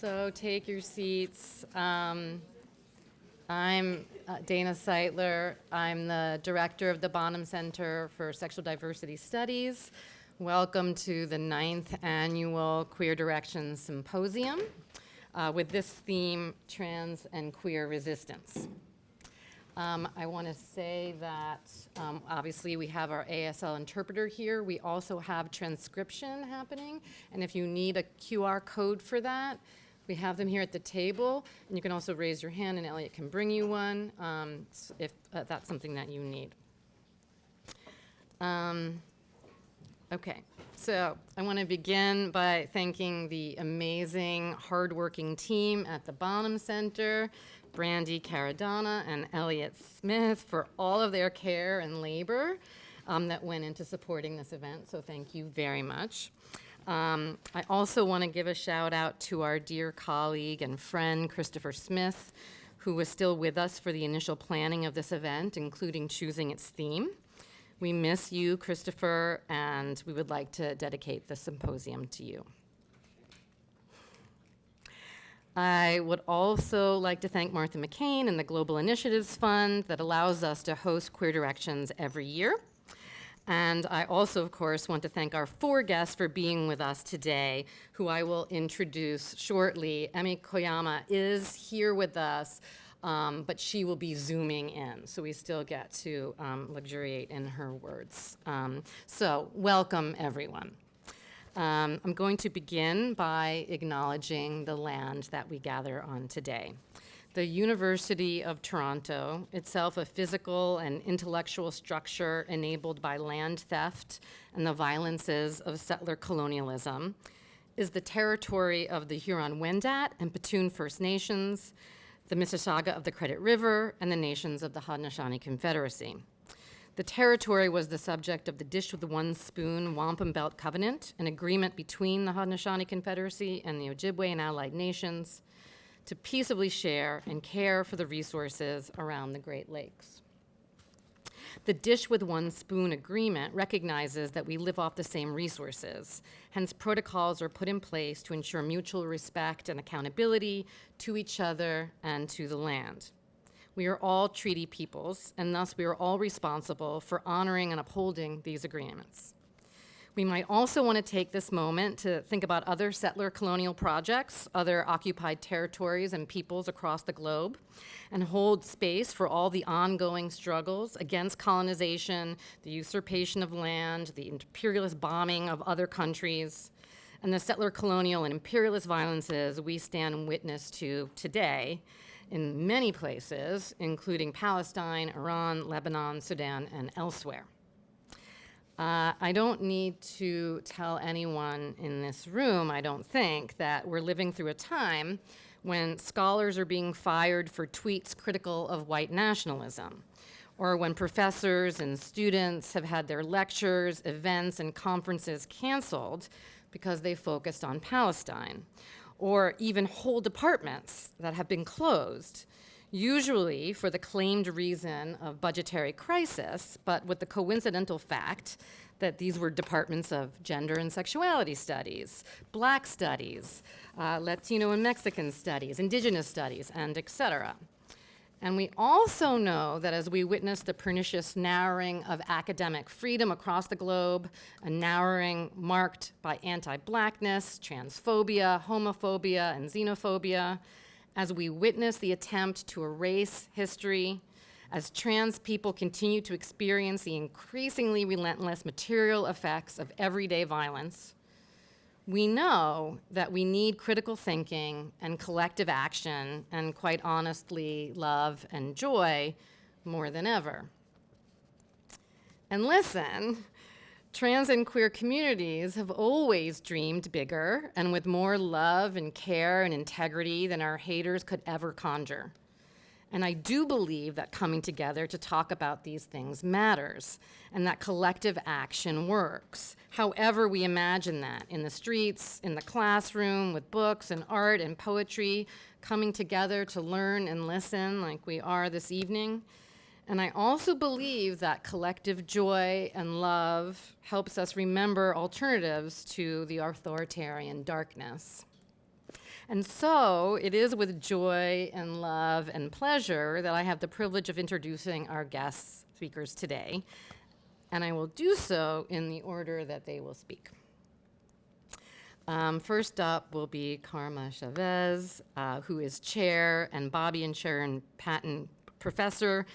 So take your seats. I'm Dana Seitler. I'm the director of the Bonham Centre for Sexual Diversity Studies. Welcome to the 9th annual Queer Directions Symposium with this theme, Trans and Queer Resistance. I want to say that obviously we have our ASL interpreter here. We also have transcription happening, and if you need a QR code for that, we have them here at the table, and you can also raise your hand and Elliot can bring you one if that's something that you need. Okay, so I want to begin by thanking the amazing, hardworking team at the Bonham Centre, Brandy Caradonna and Elliot Smith, for all of their care and labor that went into supporting this event, so thank you very much. I also want to give a shout out to our dear colleague and friend, Christopher Smith, who was still with us for the initial planning of this event, including choosing its theme. We miss you, Christopher, and we would like to dedicate the symposium to you. I would also like to thank Martha McCain and the Global Initiatives Fund that allows us to host Queer Directions every year. And I also, of course, want to thank our 4 guests for being with us today, who I will introduce shortly. Emi Koyama is here with us, but she will be zooming in, so we still get to luxuriate in her words. So welcome, everyone. I'm going to begin by acknowledging the land that we gather on today. The University of Toronto, itself a physical and intellectual structure enabled by land theft and the violences of settler colonialism, is the territory of the Huron-Wendat and Petun First Nations, the Mississauga of the Credit River, and the nations of the Haudenosaunee Confederacy. The territory was the subject of the Dish with One Spoon Wampum Belt Covenant, an agreement between the Haudenosaunee Confederacy and the Ojibwe and allied nations to peaceably share and care for the resources around the Great Lakes. The Dish with One Spoon agreement recognizes that we live off the same resources. Hence, protocols are put in place to ensure mutual respect and accountability to each other and to the land. We are all treaty peoples, and thus we are all responsible for honoring and upholding these agreements. We might also want to take this moment to think about other settler colonial projects, other occupied territories and peoples across the globe, and hold space for all the ongoing struggles against colonization, the usurpation of land, the imperialist bombing of other countries, and the settler colonial and imperialist violences we stand witness to today in many places, including Palestine, Iran, Lebanon, Sudan, and elsewhere. I don't need to tell anyone in this room, I don't think, that we're living through a time when scholars are being fired for tweets critical of white nationalism, or when professors and students have had their lectures, events, and conferences canceled because they focused on Palestine, or even whole departments that have been closed, usually for the claimed reason of budgetary crisis, but with the coincidental fact that these were departments of gender and sexuality studies, Black studies, Latino and Mexican studies, indigenous studies, and et cetera. And we also know that as we witness the pernicious narrowing of academic freedom across the globe, a narrowing marked by anti-Blackness, transphobia, homophobia, and xenophobia, as we witness the attempt to erase history, as trans people continue to experience the increasingly relentless material effects of everyday violence, we know that we need critical thinking and collective action, and quite honestly, love and joy more than ever. And listen, trans and queer communities have always dreamed bigger and with more love and care and integrity than our haters could ever conjure. And I do believe that coming together to talk about these things matters, and that collective action works, however we imagine that, in the streets, in the classroom, with books and art and poetry, coming together to learn and listen like we are this evening. And I also believe that collective joy and love helps us remember alternatives to the authoritarian darkness. And so it is with joy and love and pleasure that I have the privilege of introducing our guest speakers today. And I will do so in the order that they will speak. First up will be Karma Chávez, who is chair and Bobby and Sharon Patton professor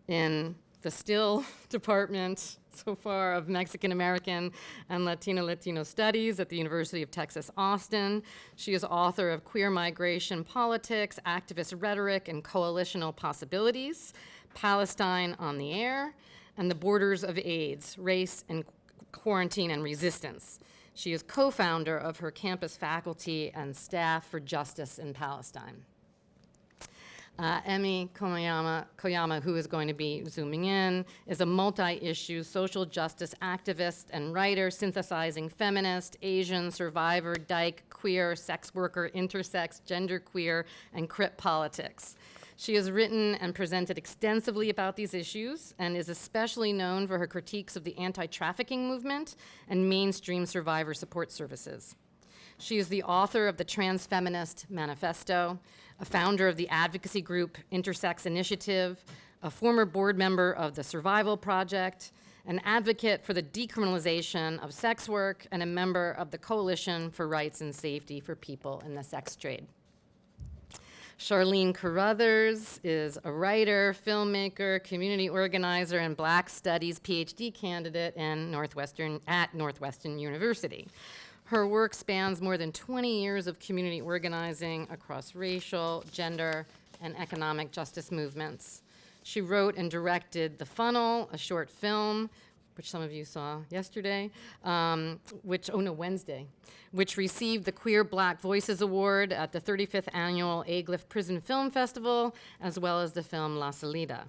in the still department so far of Mexican American and Latino Studies at the University of Texas, Austin. She is author of Queer Migration Politics, Activist Rhetoric, and Coalitional Possibilities, Palestine on the Air, and The Borders of AIDS, Race and Quarantine and Resistance. She is co-founder of her campus faculty and staff for Justice in Palestine. Emi Koyama, who is going to be zooming in, is a multi-issue social justice activist and writer, synthesizing feminist, Asian, survivor, dyke, queer, sex worker, intersex, genderqueer, and crip politics. She has written and presented extensively about these issues and is especially known for her critiques of the anti-trafficking movement and mainstream survivor support services. She is the author of the Trans Feminist Manifesto, a founder of the advocacy group Intersex Initiative, a former board member of the Survival Project, an advocate for the decriminalization of sex work, and a member of the Coalition for Rights and Safety for People in the Sex Trade. Charlene Carruthers is a writer, filmmaker, community organizer, and Black Studies PhD candidate at Northwestern University. Her work spans more than 20 years of community organizing across racial, gender, and economic justice movements. She wrote and directed The Funnel, a short film, which some of you saw yesterday, Wednesday, which received the Queer Black Voices Award at the 35th Annual AGLIF Prison Film Festival, as well as the film La Salida.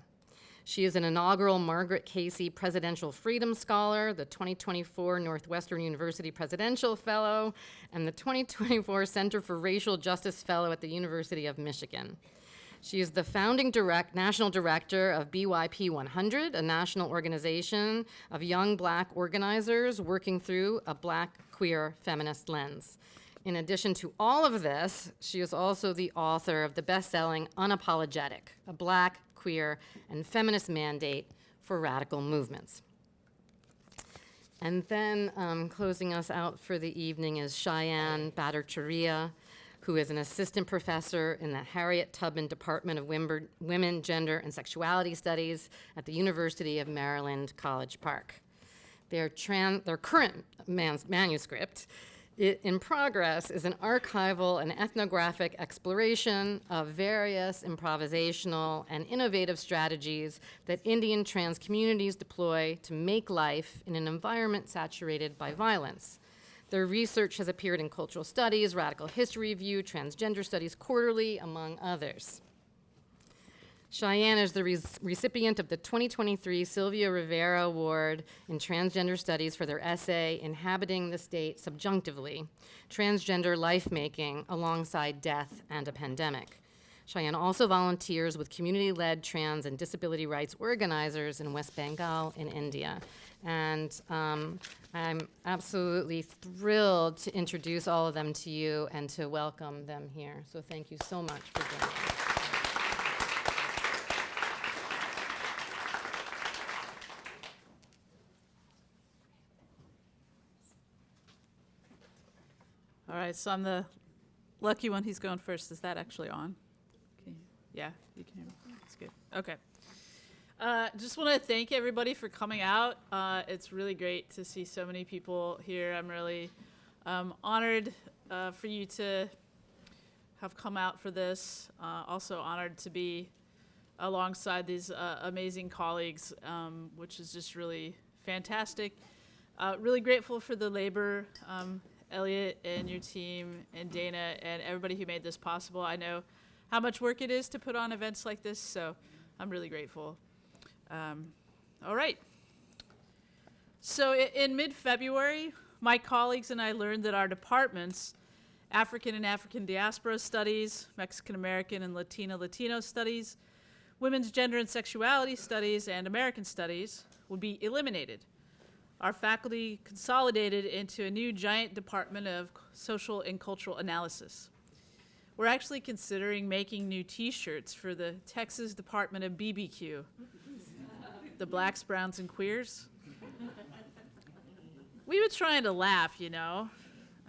She is an inaugural Margaret Casey Presidential Freedom Scholar, the 2024 Northwestern University Presidential Fellow, and the 2024 Center for Racial Justice Fellow at the University of Michigan. She is the founding national director of BYP 100, a national organization of young Black organizers working through a Black queer feminist lens. In addition to all of this, she is also the author of the best-selling Unapologetic, a Black, queer, and feminist mandate for radical movements. And then closing us out for the evening is Sayan Bhattacharya, who is an assistant professor in the Harriet Tubman Department of Women, Gender, and Sexuality Studies at the University of Maryland, College Park. Their current manuscript in progress is an archival and ethnographic exploration of various improvisational and innovative strategies that Indian trans communities deploy to make life in an environment saturated by violence. Their research has appeared in Cultural Studies, Radical History Review, Transgender Studies Quarterly, among others. Cheyenne is the recipient of the 2023 Sylvia Rivera Award in Transgender Studies for their essay, Inhabiting the State Subjunctively, Transgender Life-Making Alongside Death and a Pandemic. Cheyenne also volunteers with community-led trans and disability rights organizers in West Bengal in India. And I'm absolutely thrilled to introduce all of them to you and to welcome them here. So thank you so much for joining us. All right, so I'm the lucky one who's going first. Is that actually on? Okay. Yeah, you can hear me. That's good. Okay. Just want to thank everybody for coming out. It's really great to see so many people here. I'm really honored for you to have come out for this. Also honored to be alongside these amazing colleagues, which is just really fantastic. Really grateful for the labor, Elliot and your team and Dana and everybody who made this possible. I know how much work it is to put on events like this, so I'm really grateful. All right. So in mid-February, my colleagues and I learned that our departments, African and African Diaspora Studies, Mexican American and Latino Studies, Women's Gender and Sexuality Studies, and American Studies would be eliminated. Our faculty consolidated into a new giant department of social and cultural analysis. we're actually considering making new t-shirts for the Texas Department of BBQ, the Blacks, Browns, and Queers. We were trying to laugh, you know.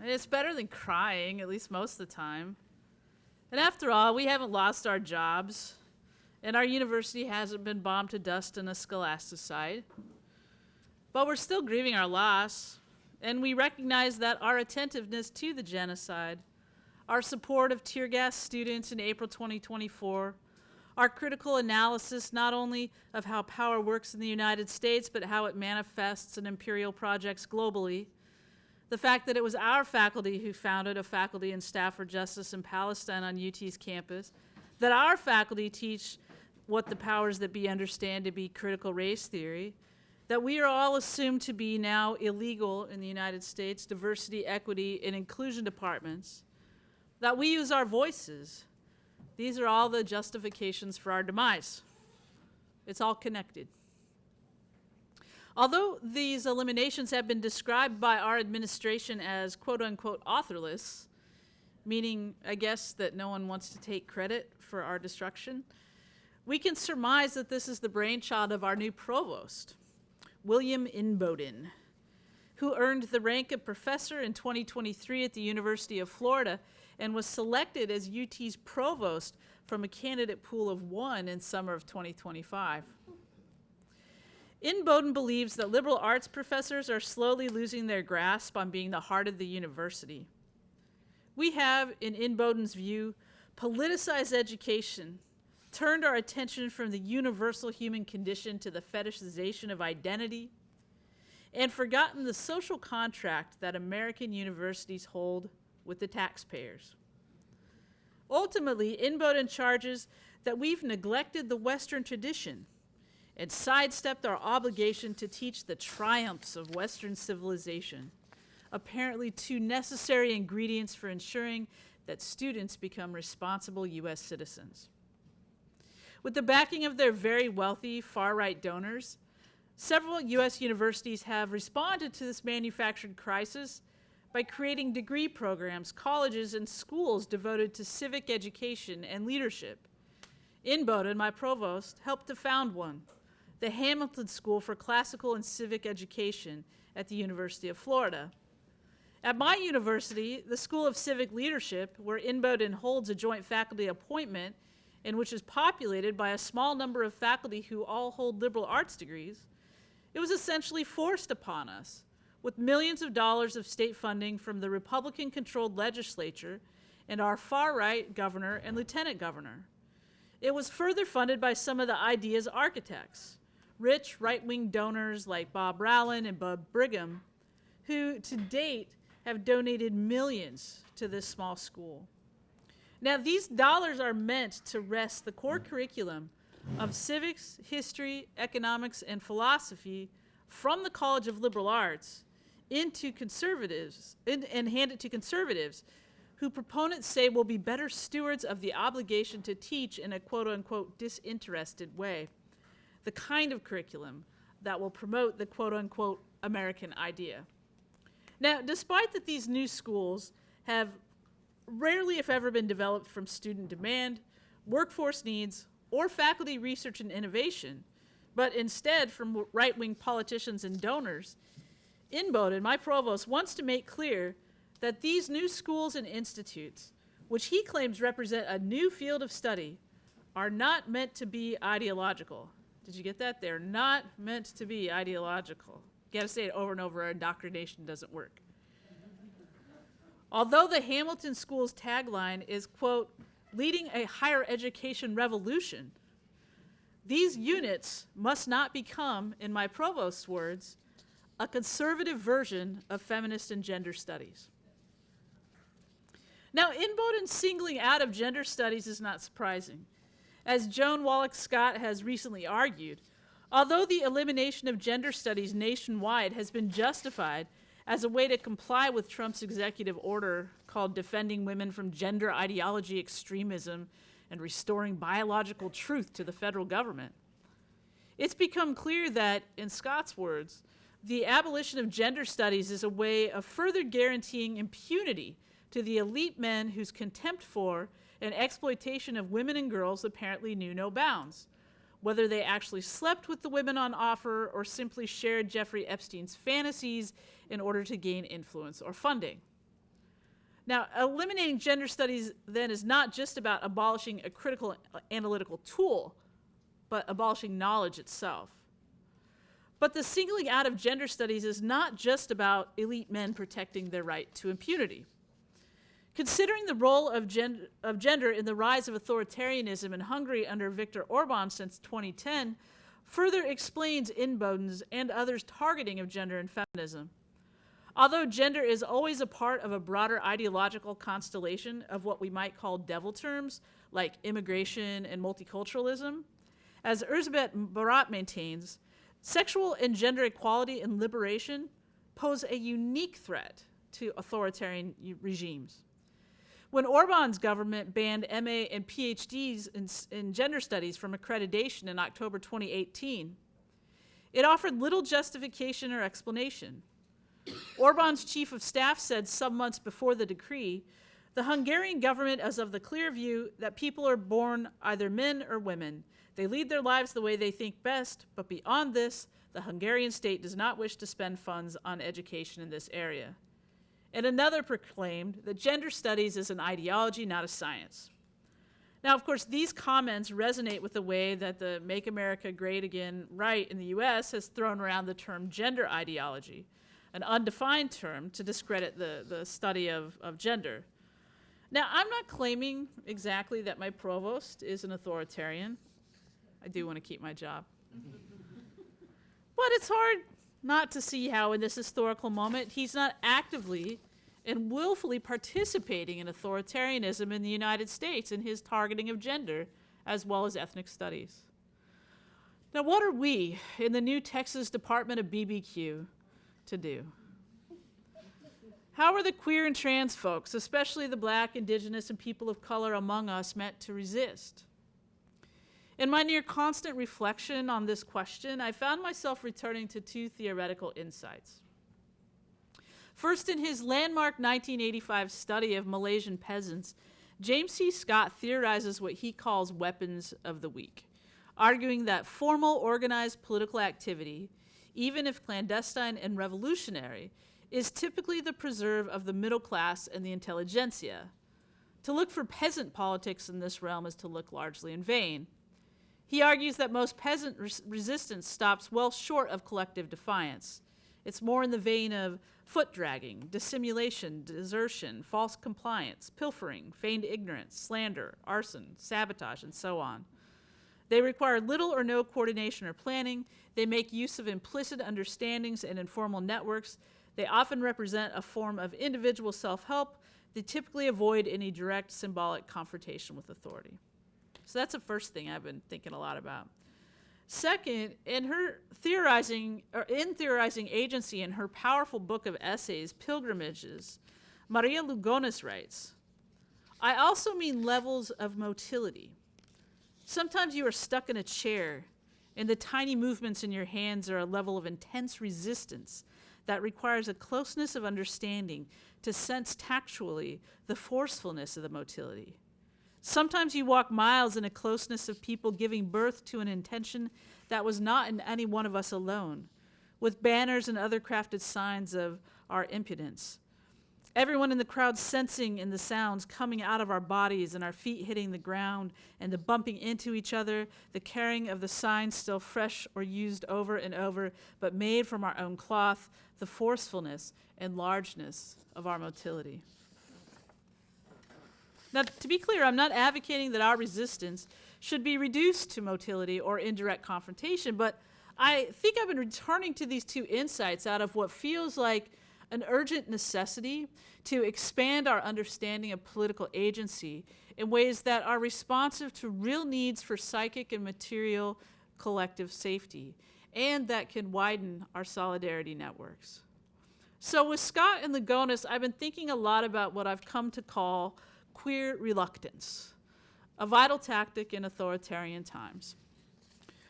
It's better than crying, at least most of the time. And after all, we haven't lost our jobs, and our university hasn't been bombed to dust in a scholasticide. But we're still grieving our loss, and we recognize that our attentiveness to the genocide, our support of tear gas students in April 2024, our critical analysis not only of how power works in the United States, but how it manifests in imperial projects globally, the fact that it was our faculty who founded a Faculty and Staff for Justice in Palestine on UT's campus, that our faculty teach what the powers that be understand to be critical race theory, that we are all assumed to be now illegal in the United States diversity, equity, and inclusion departments, that we use our voices. These are all the justifications for our demise. It's all connected. Although these eliminations have been described by our administration as quote-unquote authorless, meaning, I guess, that no one wants to take credit for our destruction, we can surmise that this is the brainchild of our new provost, William Inboden, who earned the rank of professor in 2023 at the University of Florida and was selected as UT's provost from a candidate pool of 1 in summer of 2025. Inboden believes that liberal arts professors are slowly losing their grasp on being the heart of the university. We have, in Inboden's view, politicized education, turned our attention from the universal human condition to the fetishization of identity, and forgotten the social contract that American universities hold with the taxpayers. Ultimately, Inboden charges that we've neglected the Western tradition and sidestepped our obligation to teach the triumphs of Western civilization, apparently two necessary ingredients for ensuring that students become responsible U.S. citizens. With the backing of their very wealthy far-right donors, several U.S. universities have responded to this manufactured crisis by creating degree programs, colleges, and schools devoted to civic education and leadership. Inboden, my provost, helped to found one, the Hamilton School for Classical and Civic Education at the University of Florida. At my university, the School of Civic Leadership, where Inboden holds a joint faculty appointment and which is populated by a small number of faculty who all hold liberal arts degrees, it was essentially forced upon us with millions of dollars of state funding from the Republican-controlled legislature and our far-right governor and lieutenant governor. It was further funded by some of the idea's architects, rich right-wing donors like Bob Rowland and Bud Brigham, who to date have donated millions to this small school. Now, these dollars are meant to wrest the core curriculum of civics, history, economics, and philosophy from the College of Liberal Arts into conservatives and hand it to conservatives who proponents say will be better stewards of the obligation to teach in a quote-unquote disinterested way, the kind of curriculum that will promote the quote-unquote American idea. Now, despite that these new schools have rarely, if ever, been developed from student demand, workforce needs, or faculty research and innovation, but instead from right-wing politicians and donors, Inboden, my provost, wants to make clear that these new schools and institutes, which he claims represent a new field of study, are not meant to be ideological. Did you get that? They're not meant to be ideological. You gotta say it over and over, or indoctrination doesn't work. Although the Hamilton School's tagline is, quote, leading a higher education revolution, these units must not become, in my provost's words, a conservative version of feminist and gender studies. Now, Inboden's singling out of gender studies is not surprising. As Joan Wallach Scott has recently argued, although the elimination of gender studies nationwide has been justified as a way to comply with Trump's executive order called Defending Women from Gender Ideology Extremism and Restoring Biological Truth to the Federal Government, it's become clear that, in Scott's words, the abolition of gender studies is a way of further guaranteeing impunity to the elite men whose contempt for and exploitation of women and girls apparently knew no bounds, whether they actually slept with the women on offer or simply shared Jeffrey Epstein's fantasies in order to gain influence or funding. Now, eliminating gender studies then is not just about abolishing a critical analytical tool, but abolishing knowledge itself. But the singling out of gender studies is not just about elite men protecting their right to impunity. Considering the role of gender in the rise of authoritarianism in Hungary under Viktor Orban since 2010 further explains Inboden's and others' targeting of gender and feminism. Although gender is always a part of a broader ideological constellation of what we might call devil terms, like immigration and multiculturalism, as Erzsébet Barat maintains, sexual and gender equality and liberation pose a unique threat to authoritarian regimes. When Orban's government banned MA and PhDs in gender studies from accreditation in October 2018, it offered little justification or explanation. Orban's chief of staff said some months before the decree, the Hungarian government is of the clear view that people are born either men or women. They lead their lives the way they think best, but beyond this, the Hungarian state does not wish to spend funds on education in this area. And another proclaimed that gender studies is an ideology, not a science. Now, of course, these comments resonate with the way that the Make America Great Again right in the US has thrown around the term gender ideology, an undefined term to discredit the study of gender. Now, I'm not claiming exactly that my provost is an authoritarian. I do want to keep my job. But it's hard not to see how in this historical moment he's not actively and willfully participating in authoritarianism in the United States in his targeting of gender as well as ethnic studies. Now, what are we in the new Texas Department of BBQ to do? How are the queer and trans folks, especially the Black, Indigenous, and people of color among us, meant to resist? In my near constant reflection on this question, I found myself returning to two theoretical insights. First, in his landmark 1985 study of Malaysian peasants, James C. Scott theorizes what he calls weapons of the weak, arguing that formal organized political activity, even if clandestine and revolutionary, is typically the preserve of the middle class and the intelligentsia. To look for peasant politics in this realm is to look largely in vain. He argues that most peasant resistance stops well short of collective defiance. It's more in the vein of foot dragging, dissimulation, desertion, false compliance, pilfering, feigned ignorance, slander, arson, sabotage, and so on. They require little or no coordination or planning. They make use of implicit understandings and informal networks. They often represent a form of individual self-help. They typically avoid any direct symbolic confrontation with authority. So that's the first thing I've been thinking a lot about. Second, in theorizing agency in her powerful book of essays, Pilgrimages, Maria Lugones writes, I also mean levels of motility. Sometimes you are stuck in a chair, and the tiny movements in your hands are a level of intense resistance that requires a closeness of understanding to sense tactually the forcefulness of the motility. Sometimes you walk miles in a closeness of people giving birth to an intention that was not in any one of us alone, with banners and other crafted signs of our impudence. Everyone in the crowd sensing in the sounds coming out of our bodies and our feet hitting the ground and the bumping into each other, the carrying of the signs still fresh or used over and over, but made from our own cloth, the forcefulness and largeness of our motility. Now, to be clear, I'm not advocating that our resistance should be reduced to motility or indirect confrontation, but I think I've been returning to these two insights out of what feels like an urgent necessity to expand our understanding of political agency in ways that are responsive to real needs for psychic and material collective safety, and that can widen our solidarity networks. So with Scott and Lugones, I've been thinking a lot about what I've come to call queer reluctance, a vital tactic in authoritarian times.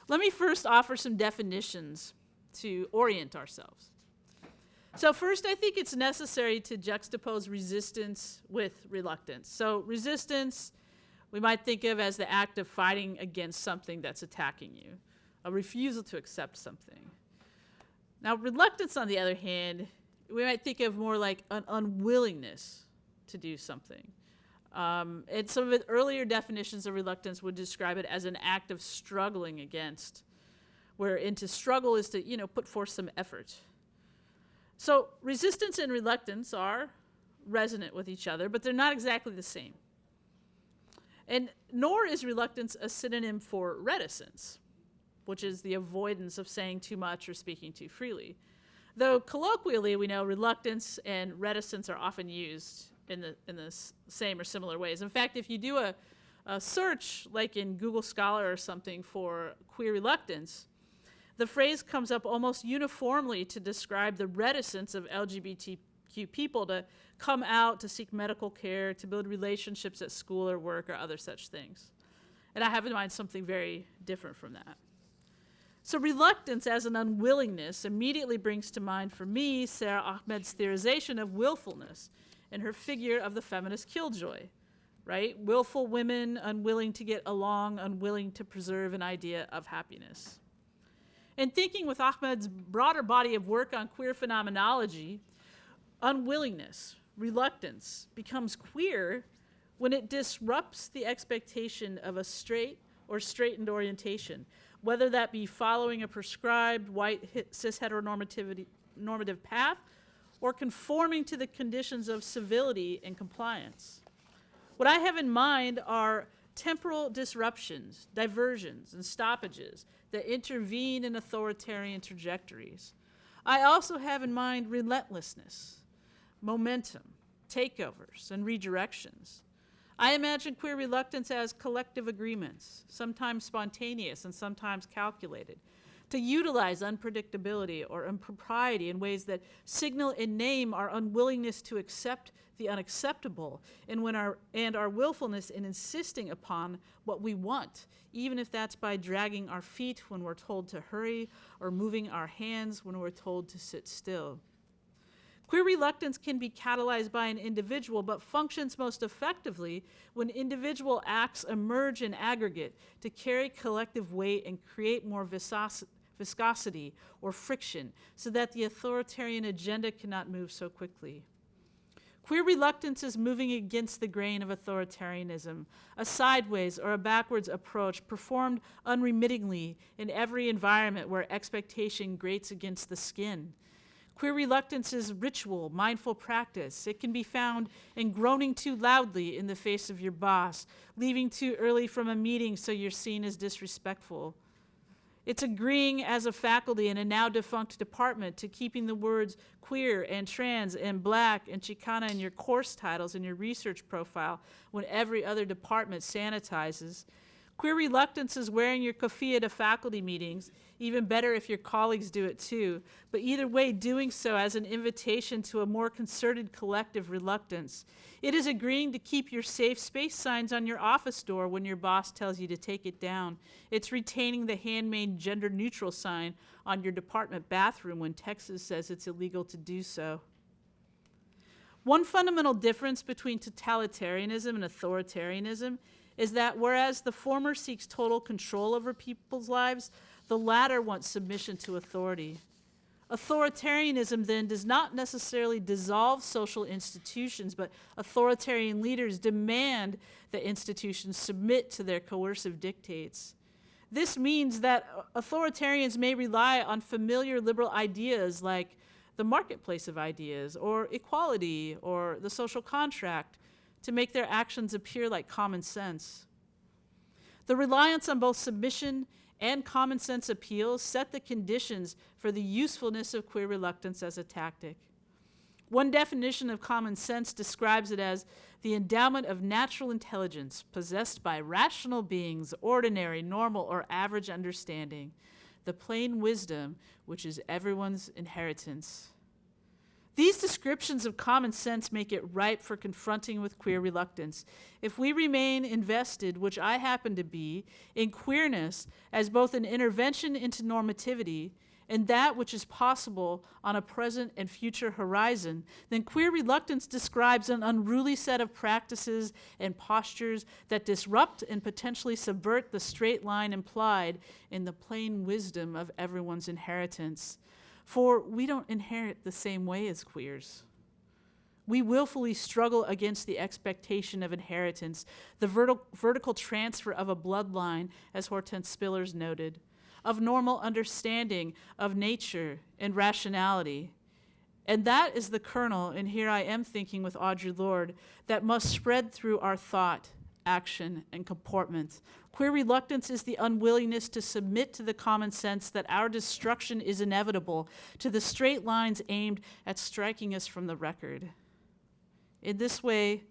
Let me first offer some definitions to orient ourselves. So first, I think it's necessary to juxtapose resistance with reluctance. So resistance, we might think of as the act of fighting against something that's attacking you, a refusal to accept something. Now, reluctance, on the other hand, we might think of more like an unwillingness to do something. And some of the earlier definitions of reluctance would describe it as an act of struggling against, wherein to struggle is to, put forth some effort. So resistance and reluctance are resonant with each other, but they're not exactly the same. And nor is reluctance a synonym for reticence, which is the avoidance of saying too much or speaking too freely. Though colloquially, we know reluctance and reticence are often used in the same or similar ways. In fact, if you do a search, like in Google Scholar or something, for queer reluctance, the phrase comes up almost uniformly to describe the reticence of LGBTQ people to come out, to seek medical care, to build relationships at school or work or other such things. And I have in mind something very different from that. So reluctance as an unwillingness immediately brings to mind for me Sarah Ahmed's theorization of willfulness and her figure of the feminist killjoy, right? Willful women, unwilling to get along, unwilling to preserve an idea of happiness. In thinking with Ahmed's broader body of work on queer phenomenology, unwillingness, reluctance becomes queer when it disrupts the expectation of a straight or straightened orientation, whether that be following a prescribed white cis heteronormative path or conforming to the conditions of civility and compliance. What I have in mind are temporal disruptions, diversions, and stoppages that intervene in authoritarian trajectories. I also have in mind relentlessness, momentum, takeovers, and redirections. I imagine queer reluctance as collective agreements, sometimes spontaneous and sometimes calculated, to utilize unpredictability or impropriety in ways that signal and name our unwillingness to accept the unacceptable and our willfulness in insisting upon what we want, even if that's by dragging our feet when we're told to hurry or moving our hands when we're told to sit still. Queer reluctance can be catalyzed by an individual, but functions most effectively when individual acts emerge in aggregate to carry collective weight and create more viscosity or friction so that the authoritarian agenda cannot move so quickly. Queer reluctance is moving against the grain of authoritarianism, a sideways or a backwards approach performed unremittingly in every environment where expectation grates against the skin. Queer reluctance is ritual, mindful practice. It can be found in groaning too loudly in the face of your boss, leaving too early from a meeting so you're seen as disrespectful. It's agreeing as a faculty in a now defunct department to keeping the words queer and trans and black and Chicana in your course titles and your research profile when every other department sanitizes. Queer reluctance is wearing your keffiyeh to faculty meetings, even better if your colleagues do it too, but either way doing so as an invitation to a more concerted collective reluctance. It is agreeing to keep your safe space signs on your office door when your boss tells you to take it down. It's retaining the handmade gender-neutral sign on your department bathroom when Texas says it's illegal to do so. One fundamental difference between totalitarianism and authoritarianism is that whereas the former seeks total control over people's lives, the latter wants submission to authority. Authoritarianism then does not necessarily dissolve social institutions, but authoritarian leaders demand that institutions submit to their coercive dictates. This means that authoritarians may rely on familiar liberal ideas like the marketplace of ideas, or equality, or the social contract, to make their actions appear like common sense. The reliance on both submission and common sense appeals set the conditions for the usefulness of queer reluctance as a tactic. One definition of common sense describes it as the endowment of natural intelligence possessed by rational beings, ordinary, normal, or average understanding, the plain wisdom which is everyone's inheritance. These descriptions of common sense make it ripe for confronting with queer reluctance. If we remain invested, which I happen to be, in queerness as both an intervention into normativity and that which is possible on a present and future horizon, then queer reluctance describes an unruly set of practices and postures that disrupt and potentially subvert the straight line implied in the plain wisdom of everyone's inheritance. For we don't inherit the same way as queers. We willfully struggle against the expectation of inheritance, the vertical transfer of a bloodline, as Hortense Spillers noted, of normal understanding of nature and rationality. And that is the kernel, and here I am thinking with Audre Lorde, that must spread through our thought, action, and comportment. Queer reluctance is the unwillingness to submit to the common sense that our destruction is inevitable, to the straight lines aimed at striking us from the record. In this way,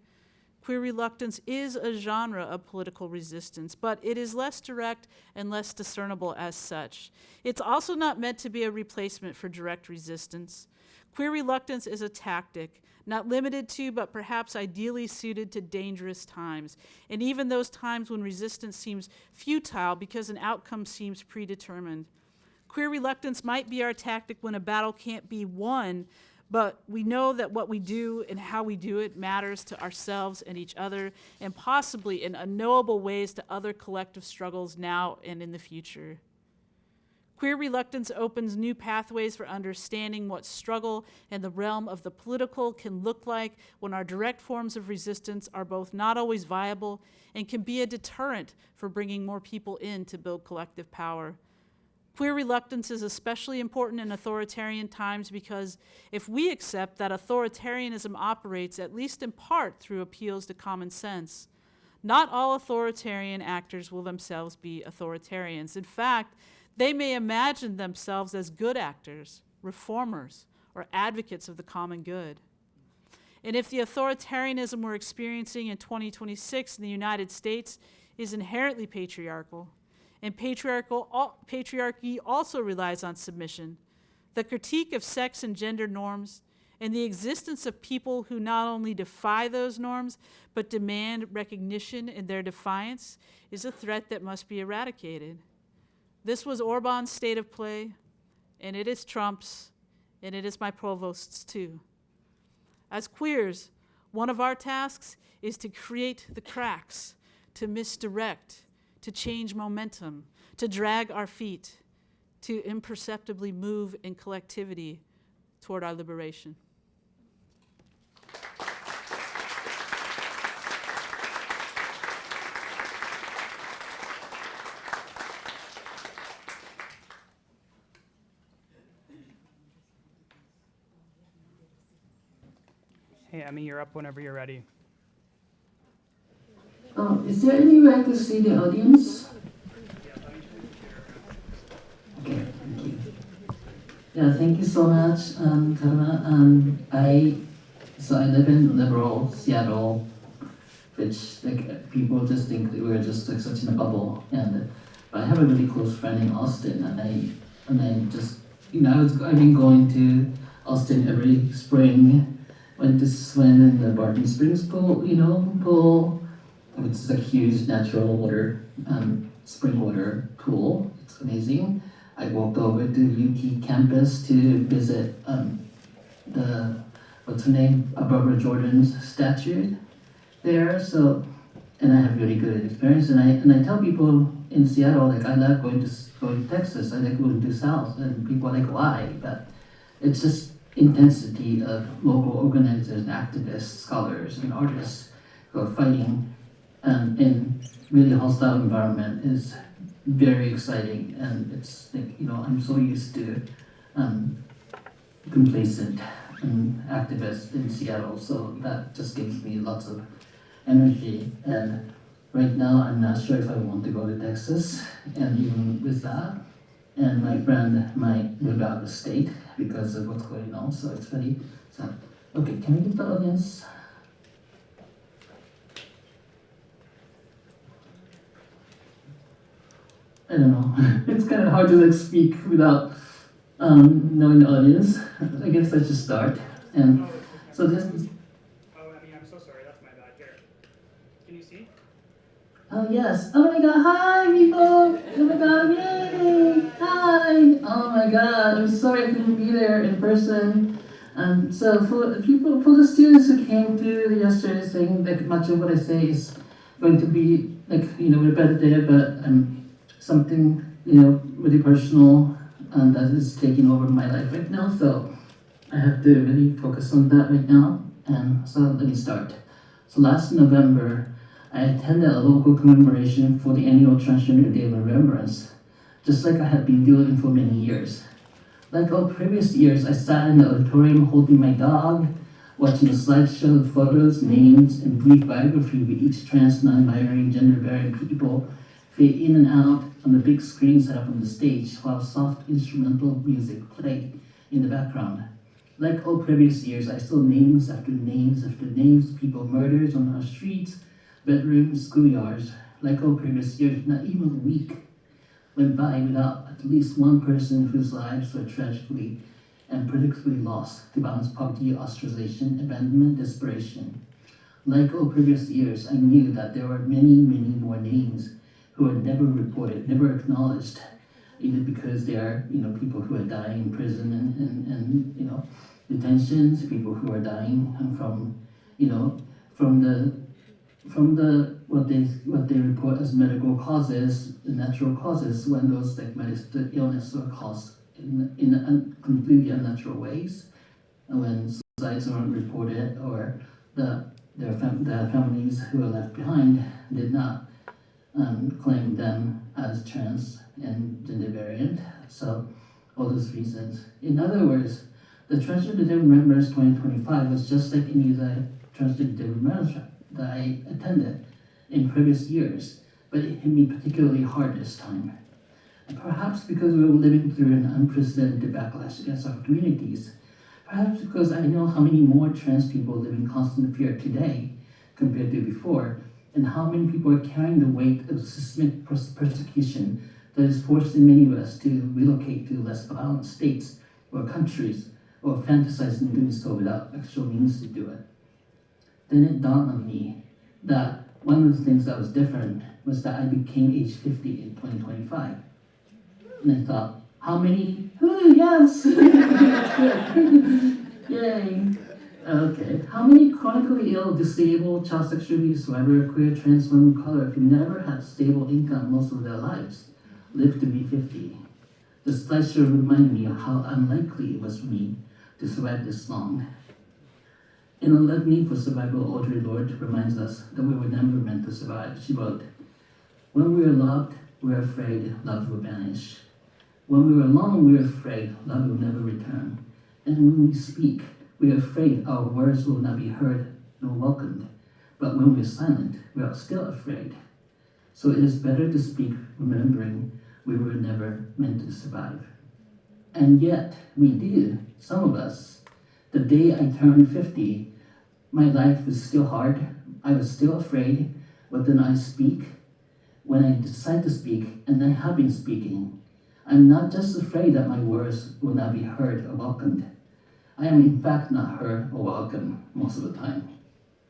queer reluctance is a genre of political resistance, but it is less direct and less discernible as such. It's also not meant to be a replacement for direct resistance. Queer reluctance is a tactic, not limited to, but perhaps ideally suited to dangerous times, and even those times when resistance seems futile because an outcome seems predetermined. Queer reluctance might be our tactic when a battle can't be won, but we know that what we do and how we do it matters to ourselves and each other, and possibly in unknowable ways to other collective struggles now and in the future. Queer reluctance opens new pathways for understanding what struggle in the realm of the political can look like when our direct forms of resistance are both not always viable and can be a deterrent for bringing more people in to build collective power. Queer reluctance is especially important in authoritarian times because if we accept that authoritarianism operates at least in part through appeals to common sense, not all authoritarian actors will themselves be authoritarians. In fact, they may imagine themselves as good actors, reformers, or advocates of the common good. And if the authoritarianism we're experiencing in 2026 in the United States is inherently patriarchal, and patriarchy also relies on submission, the critique of sex and gender norms, and the existence of people who not only defy those norms, but demand recognition in their defiance, is a threat that must be eradicated. This was Orban's state of play, and it is Trump's, and it is my provost's too. As queers, one of our tasks is to create the cracks, to misdirect, to change momentum, to drag our feet, to imperceptibly move in collectivity toward our liberation. Hey, Emi, you're up whenever you're ready. Is there any way to see the audience? Okay, thank you. Yeah, thank you so much, Karma. I live in liberal Seattle, which like people just think that we're just like such in a bubble. And but I have a really close friend in Austin, and I just I've been going to Austin every spring. Went to swim in the Barton Springs pool. It's a huge natural water, spring water pool. It's amazing. I walked over to UT campus to visit what's her name, Barbara Jordan's statue there. So, and I have really good experience. And I tell people in Seattle, like I love going to Texas. I like going to South, and people are like, why? But it's just intensity of local organizers, and activists, scholars, and artists who are fighting in really hostile environment is very exciting. And it's like, I'm so used to complacent activists in Seattle, so that just gives me lots of energy. And right now, I'm not sure if I want to go to Texas, and even with that, and my friend might move out of the state because of what's going on, so it's very sad. Okay, can we get the audience? I don't know. It's kind of hard to like speak without knowing the audience. I guess let's just start. And so this is. Oh, Emi, I'm so sorry. That's my bad. Here. Can you see? Oh yes. Oh my God. Hi people. Oh my God. Yay. Hi. Oh my God, I'm sorry I couldn't be there in person. So for the students who came to yesterday's thing, like much of what I say is going to be like, repetitive, but something, really personal and that is taking over my life right now. So I have to really focus on that right now. And so let me start. So last November, I attended a local commemoration for the annual Transgender Day of Remembrance, just like I had been doing for many years. Like all previous years, I sat in the auditorium holding my dog, watching a slideshow of photos, names, and brief biography with each trans, non-binary, gender-varying people fade in and out on the big screen set up on the stage while soft instrumental music played in the background. Like all previous years, I saw names after names after names, people murdered on our streets, bedrooms, schoolyards. Like all previous years, not even a week went by without at least one person whose lives were tragically and predictably lost to violence, poverty, ostracization, abandonment, desperation. Like all previous years, I knew that there were many, many more names who were never reported, never acknowledged, either because they are, people who are dying in prison and detentions, people who are dying from, from the what they report as medical causes, the natural causes, when those like the illness are caused in completely unnatural ways, and when suicides aren't reported or the families who are left behind did not claim them as trans and gender variant. So all those reasons. In other words, the Transgender Day of Remembrance 2025 was just like any of the Transgender Day of Remembrance that I attended in previous years, but it hit me particularly hard this time. And perhaps because we were living through an unprecedented backlash against our communities, perhaps because I know how many more trans people live in constant fear today compared to before, and how many people are carrying the weight of systemic persecution that is forcing many of us to relocate to less violent states or countries, or fantasizing doing so without actual means to do it. Then it dawned on me that one of the things that was different was that I became age 50 in 2025. And I thought, how many? Oh, yes! Yay! Okay. How many chronically ill, disabled, child sexual abuse survivor, queer, trans women of color who never had stable income most of their lives lived to be 50? The slideshow reminded me of how unlikely it was for me to survive this long. In A Litany for Survival, Audre Lorde reminds us that we were never meant to survive. She wrote, "When we are loved, we are afraid love will vanish. When we are alone, we are afraid love will never return. And when we speak, we are afraid our words will not be heard nor welcomed. But when we are silent, we are still afraid. So it is better to speak, remembering we were never meant to survive." And yet, we do, some of us. The day I turned 50, my life was still hard. I was still afraid. But then I speak. When I decide to speak, and I have been speaking, I'm not just afraid that my words will not be heard or welcomed. I am in fact not heard or welcomed most of the time.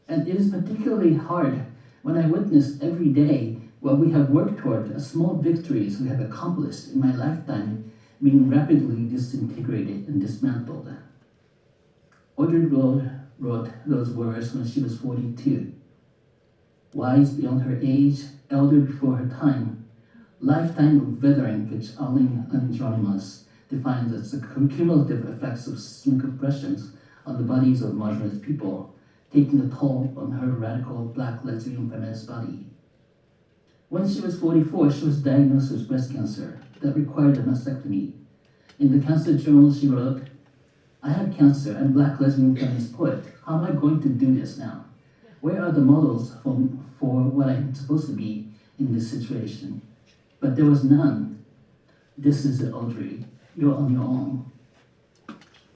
And it is particularly hard when I witness every day what we have worked toward, as small victories we have accomplished in my lifetime, being rapidly disintegrated and dismantled. Audre Lorde wrote those words when she was 42. Wise beyond her age, elder before her time, lifetime of weathering, which Arlene Andronimus defines as the cumulative effects of systemic oppressions on the bodies of marginalized people, taking a toll on her radical black lesbian feminist body. When she was 44, she was diagnosed with breast cancer that required a mastectomy. In the Cancer Journal, she wrote, "I have cancer and black lesbian feminist poet. How am I going to do this now? Where are the models for what I'm supposed to be in this situation?" But there was none. This is it, Audrey. You're on your own.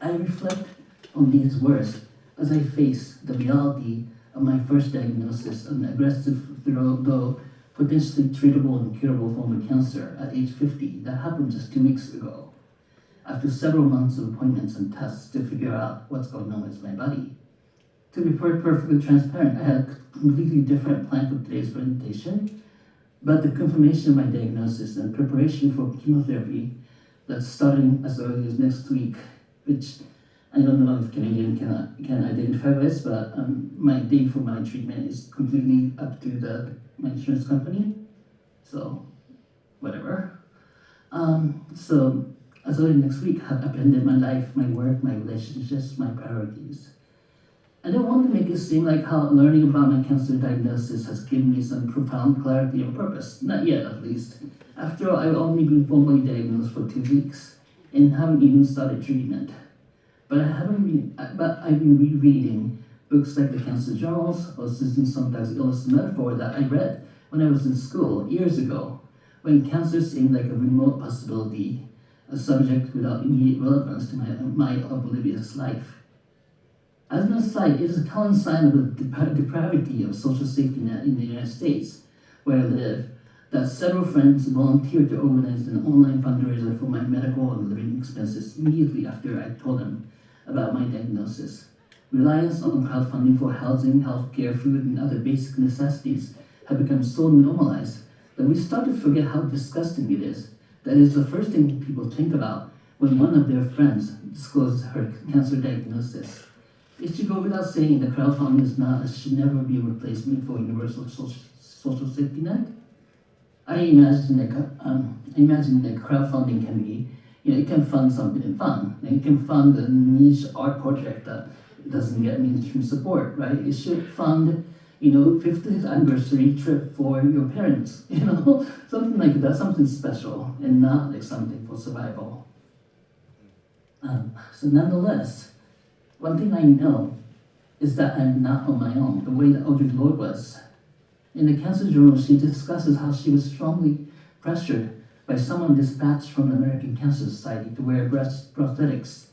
I reflect on these words as I face the reality of my first diagnosis of an aggressive, though potentially treatable and curable form of cancer at age 50 that happened just 2 weeks ago, after several months of appointments and tests to figure out what's going on with my body. To be perfectly transparent, I had a completely different plan for today's presentation, but the confirmation of my diagnosis and preparation for chemotherapy that's starting as early as next week, which I don't know if Canadian can identify with, but my date for my treatment is completely up to my insurance company, so whatever. So as early next week, I've abandoned my life, my work, my relationships, my priorities. I don't want to make it seem like how learning about my cancer diagnosis has given me some profound clarity and purpose. Not yet, at least. After all, I've only been formally diagnosed for 2 weeks and haven't even started treatment. But I've been rereading books like the Cancer Journals or Susan Sontag's Illness Metaphor that I read when I was in school years ago, when cancer seemed like a remote possibility, a subject without immediate relevance to my oblivious life. As an aside, it is a telling sign of the depravity of social safety net in the United States, where I live, that several friends volunteered to organize an online fundraiser for my medical and living expenses immediately after I told them about my diagnosis. Reliance on crowdfunding for housing, healthcare, food, and other basic necessities have become so normalized that we start to forget how disgusting it is. That is the first thing people think about when one of their friends discloses her cancer diagnosis. It should go without saying that crowdfunding should never be a replacement for universal social safety net. I imagine that crowdfunding can be, it can fund something fun. It can fund a niche art project that doesn't get mainstream support, right? It should fund, 50th anniversary trip for your parents, something like that, something special, and not like something for survival. So nonetheless, one thing I know is that I'm not on my own, the way that Audre Lorde was. In the Cancer Journal, she discusses how she was strongly pressured by someone dispatched from the American Cancer Society to wear breast prosthetics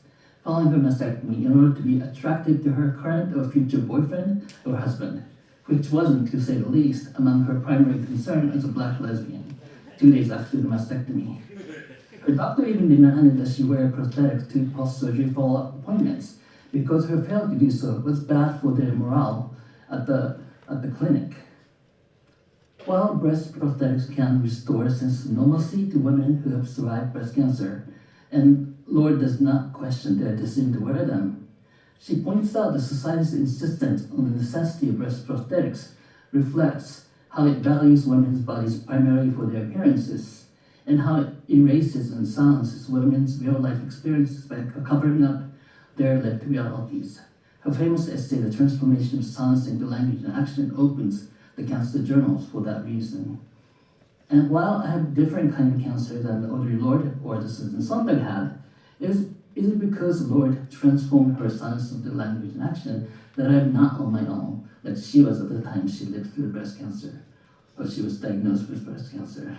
following her mastectomy in order to be attractive to her current or future boyfriend or husband, which wasn't, to say the least, among her primary concern as a black lesbian, 2 days after the mastectomy. Her doctor even demanded that she wear prosthetics to post-surgery follow-up appointments, because her failure to do so was bad for their morale at the clinic. While breast prosthetics can restore a sense of normalcy to women who have survived breast cancer, and Lorde does not question their decision to wear them, she points out that society's insistence on the necessity of breast prosthetics reflects how it values women's bodies primarily for their appearances, and how it erases and silences women's real-life experiences by covering up their lived realities. Her famous essay, The Transformation of Science into Language and Action, opens the Cancer Journals for that reason. And while I have different kind of cancer than Audre Lorde or the Susan Sontag had, is it because Lorde transformed her science into language and action that I am not on my own, like she was at the time she lived through breast cancer, or she was diagnosed with breast cancer.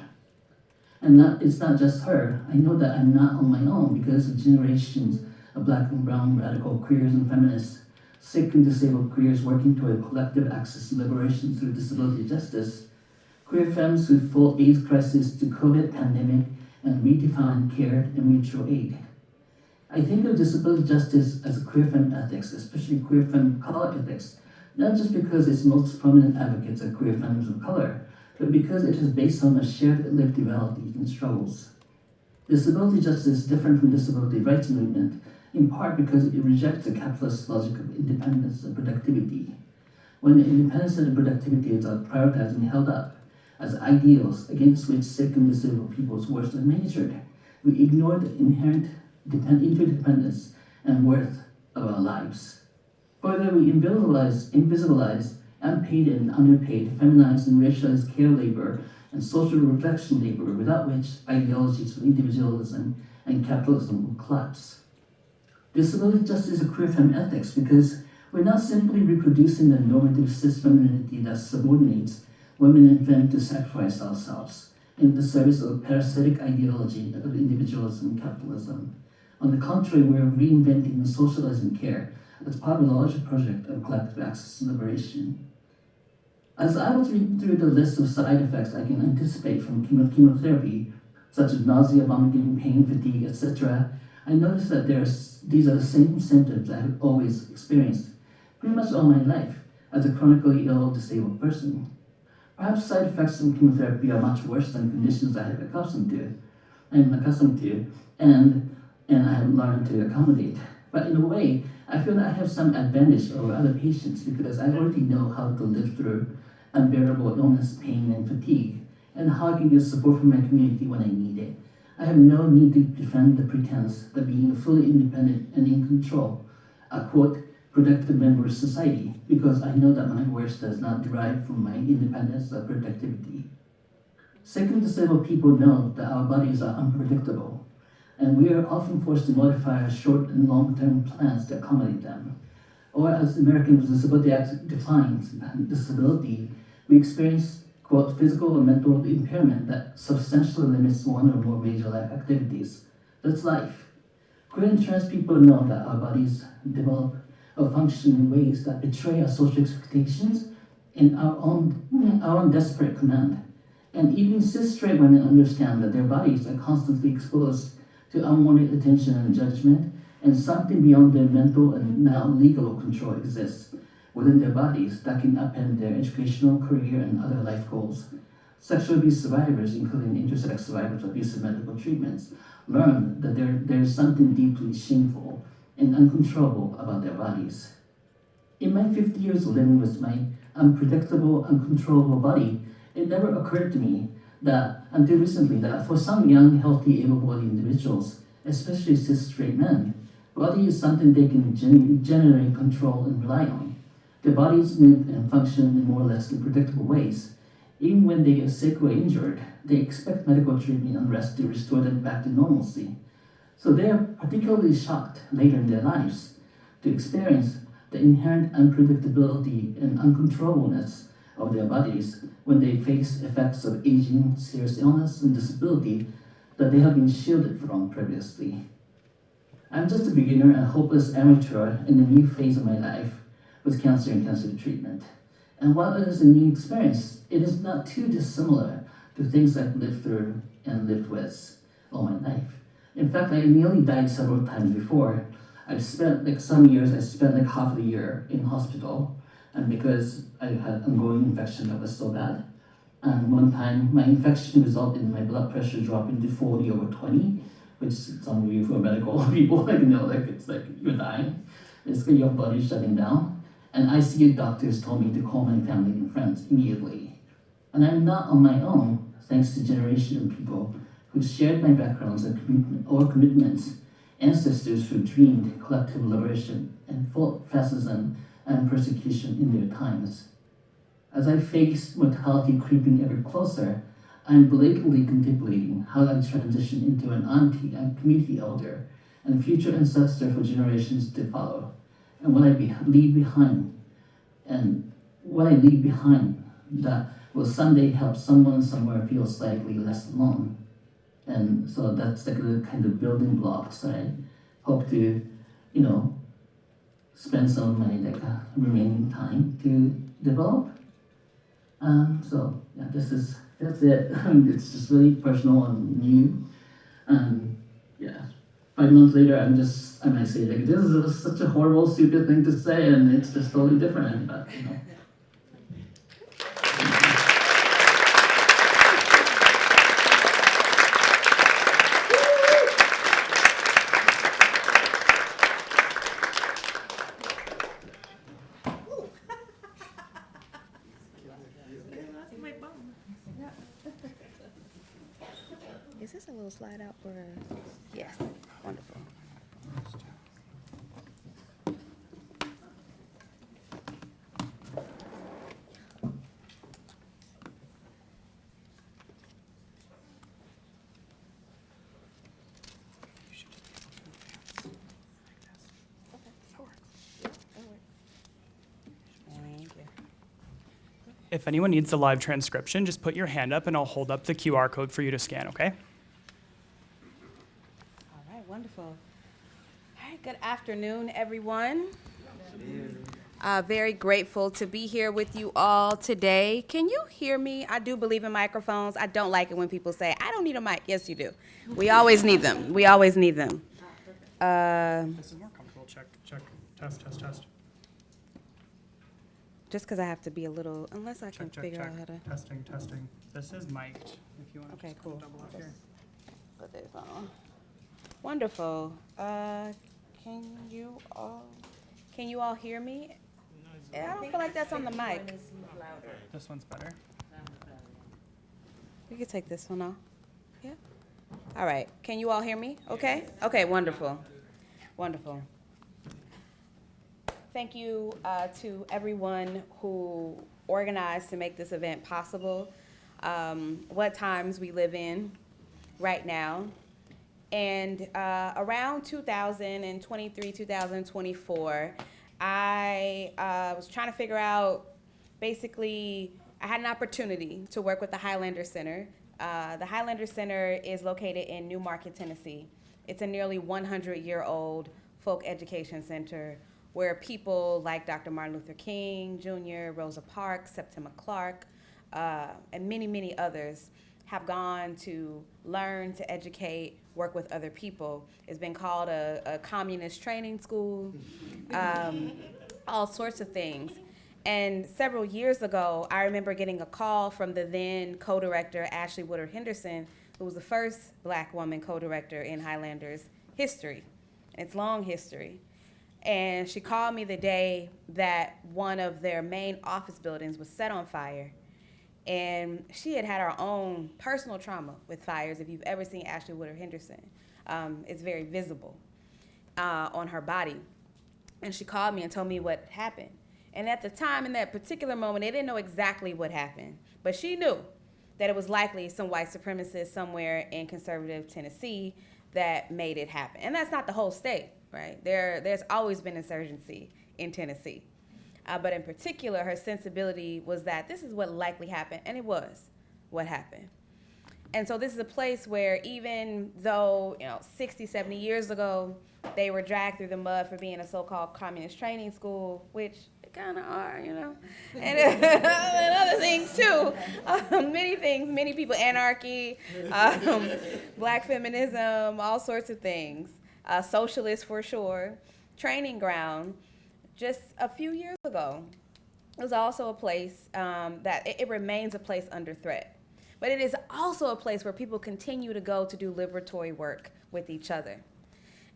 And it's not just her. I know that I'm not on my own because of generations of black and brown radical queers and feminists, sick and disabled queers working toward collective access and liberation through disability justice, queer femmes who fought AIDS crisis to COVID pandemic and redefined care and mutual aid. I think of disability justice as a queer femme ethics, especially queer femme color ethics, not just because its most prominent advocates are queer femmes of color, but because it is based on a shared lived realities and struggles. Disability justice is different from disability rights movement, in part because it rejects the capitalist logic of independence and productivity. When independence and productivity are prioritized and held up as ideals against which sick and disabled people's worst are measured, we ignore the inherent interdependence and worth of our lives. Further, we invisibilize unpaid and underpaid, feminized and racialized care labor and social reflection labor, without which ideologies of individualism and capitalism will collapse. Disability justice is a queer femme ethics because we're not simply reproducing the normative cis femininity that subordinates women and men to sacrifice ourselves in the service of a parasitic ideology of individualism and capitalism. On the contrary, we're reinventing and socializing care as part of a larger project of collective access and liberation. As I was reading through the list of side effects I can anticipate from chemotherapy, such as nausea, vomiting, pain, fatigue, etc., I noticed that these are the same symptoms I have always experienced, pretty much all my life, as a chronically ill, disabled person. Perhaps side effects from chemotherapy are much worse than conditions I have accustomed to, I'm accustomed to, and I have learned to accommodate. But in a way, I feel that I have some advantage over other patients because I already know how to live through unbearable illness, pain, and fatigue, and how I can get support from my community when I need it. I have no need to defend the pretense that being fully independent and in control, a quote, productive member of society, because I know that my worth does not derive from my independence or productivity. Second, disabled people know that our bodies are unpredictable, and we are often forced to modify our short and long-term plans to accommodate them. Or as the American Disability Act defines disability, we experience, quote, physical or mental impairment that substantially limits one or more major life activities. That's life. Queer and trans people know that our bodies develop or function in ways that betray our social expectations and our own desperate command. And even cis straight women understand that their bodies are constantly exposed to unwanted attention and judgment, and something beyond their mental and now legal control exists within their bodies that can upend their educational, career, and other life goals. Sexual abuse survivors, including intersex survivors of abusive medical treatments, learn that there is something deeply shameful and uncontrollable about their bodies. In my 50 years of living with my unpredictable, uncontrollable body, it never occurred to me that, until recently, that for some young, healthy, able-bodied individuals, especially cis straight men, body is something they can generate, control, and rely on. Their bodies move and function in more or less predictable ways. Even when they get sick or injured, they expect medical treatment and rest to restore them back to normalcy. So they are particularly shocked later in their lives to experience the inherent unpredictability and uncontrollableness of their bodies when they face effects of aging, serious illness, and disability that they have been shielded from previously. I'm just a beginner and hopeless amateur in the new phase of my life with cancer and cancer treatment. And while it is a new experience, it is not too dissimilar to things I've lived through and lived with all my life. In fact, I nearly died several times before. I've spent some years, I spent half a year in hospital, and because I had ongoing infection that was so bad. And one time, my infection resulted in my blood pressure dropping to 40 over 20, which some of you who are medical people it's like you're dying. It's your body shutting down. And ICU doctors told me to call my family and friends immediately. And I'm not on my own, thanks to generations of people who shared my backgrounds and commitments, ancestors who dreamed collective liberation and fought fascism and persecution in their times. As I face mortality creeping ever closer, I'm blatantly contemplating how I transition into an auntie and community elder and future ancestor for generations to follow, and what I leave behind, that will someday help someone somewhere feel slightly less alone. And so that's the kind of building blocks that I hope to, spend some of my remaining time to develop. So yeah, that's it. It's just really personal and new. And yeah, 5 months later, I might say this is such a horrible, stupid thing to say, and it's just totally different. But Is this a little slide out for a... Yes, wonderful. If anyone needs the live transcription, just put your hand up and I'll hold up the QR code for you to scan, okay? All right, wonderful. All right, good afternoon, everyone. Very grateful to be here with you all today. Can you hear me? I do believe in microphones. I don't like it when people say, I don't need a mic. Yes, you do. We always need them. We always need them. This is more comfortable. Check, test. Just because I have to be a little, unless I can Check. figure out how to. Testing. This is mic'd. If you want to Okay, just cool. double up here. put this on. Wonderful. Can you all hear me? I don't feel like that's on the mic. This one's better. We could take this one off. Yeah. All right. Can you all hear me? Okay. Okay. Wonderful. Wonderful. Thank you to everyone who organized to make this event possible. What times we live in right now. And around 2023, 2024, I was trying to figure out, basically, I had an opportunity to work with the Highlander Center. The Highlander Center is located in Newmarket, Tennessee. It's a nearly 100-year-old folk education center where people like Dr. Martin Luther King Jr., Rosa Parks, Septima Clark, and many, many others have gone to learn, to educate, work with other people. It's been called a communist training school, all sorts of things. And several years ago, I remember getting a call from the then co-director, Ashley Woodard Henderson, who was the first Black woman co-director in Highlanders history, its long history. And she called me the day that one of their main office buildings was set on fire. And she had her own personal trauma with fires. If you've ever seen Ashley Woodard Henderson, it's very visible on her body. And she called me and told me what happened. And at the time, in that particular moment, they didn't know exactly what happened. But she knew that it was likely some white supremacists somewhere in conservative Tennessee that made it happen. And that's not the whole state, right? There's always been insurgency in Tennessee. But in particular, her sensibility was that this is what likely happened, and it was what happened. And so this is a place where even though, 60, 70 years ago, they were dragged through the mud for being a so-called communist training school, which they kind of are, and other things too. Many things, many people, anarchy, Black feminism, all sorts of things. Socialists for sure, training ground. Just a few years ago, it was also a place that it remains a place under threat. But it is also a place where people continue to go to do liberatory work with each other.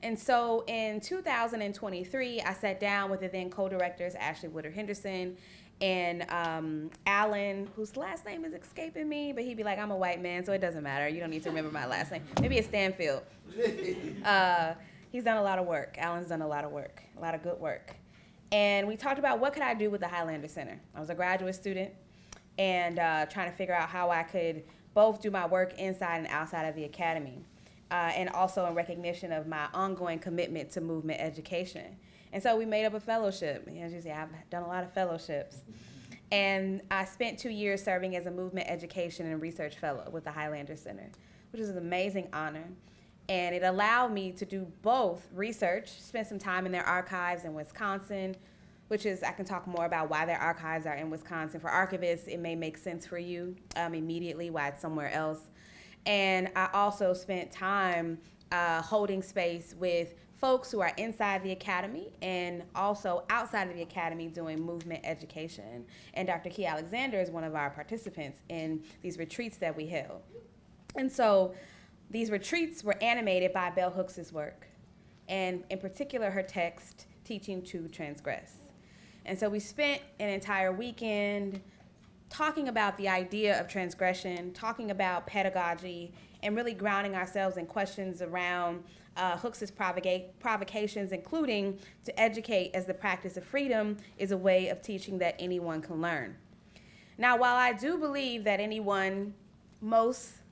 And so in 2023, I sat down with the then co-directors, Ashley Woodard Henderson and Alan, whose last name is escaping me, but he'd be like, I'm a white man, so it doesn't matter. You don't need to remember my last name. Maybe it's Stanfield. He's done a lot of work. Alan's done a lot of work, a lot of good work. And we talked about what could I do with the Highlander Center. I was a graduate student and trying to figure out how I could both do my work inside and outside of the academy, and also in recognition of my ongoing commitment to movement education. And so we made up a fellowship. As you see, I've done a lot of fellowships. And I spent 2 years serving as a movement education and research fellow with the Highlander Center, which is an amazing honor. And it allowed me to do both research, spend some time in their archives in Wisconsin, which is, I can talk more about why their archives are in Wisconsin. For archivists, it may make sense for you immediately why it's somewhere else. And I also spent time holding space with folks who are inside the academy and also outside of the academy doing movement education. And Dr. Key Alexander is one of our participants in these retreats that we held. And so these retreats were animated by Bell Hooks' work, and in particular her text, Teaching to Transgress. And so we spent an entire weekend talking about the idea of transgression, talking about pedagogy, and really grounding ourselves in questions around Hooks' provocations, including to educate as the practice of freedom is a way of teaching that anyone can learn. Now, while I do believe that anyone,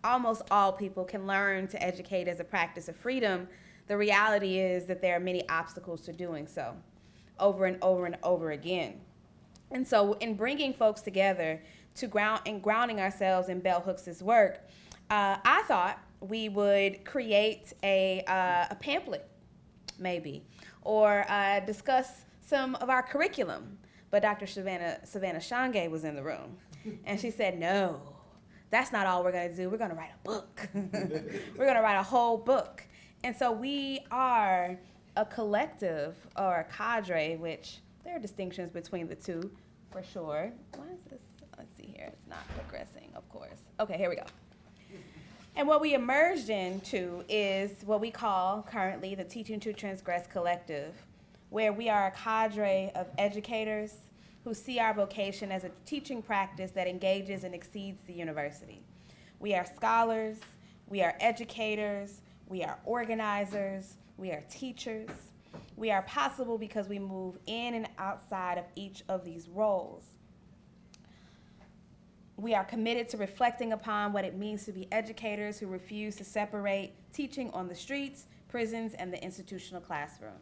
almost all people can learn to educate as a practice of freedom, the reality is that there are many obstacles to doing so over and over and over again. And so in bringing folks together to grounding ourselves in Bell Hooks' work, I thought we would create a pamphlet, maybe, or discuss some of our curriculum. But Dr. Savannah Shange was in the room, and she said, no, that's not all we're going to do. We're going to write a book. We're going to write a whole book. And so we are a collective or a cadre, which there are distinctions between the two, for sure. Why is this? Let's see here. It's not progressing, of course. Okay, here we go. And what we emerged into is what we call currently the Teaching to Transgress Collective, where we are a cadre of educators who see our vocation as a teaching practice that engages and exceeds the university. We are scholars, we are educators, we are organizers, we are teachers. We are possible because we move in and outside of each of these roles. We are committed to reflecting upon what it means to be educators who refuse to separate teaching on the streets, prisons, and the institutional classroom.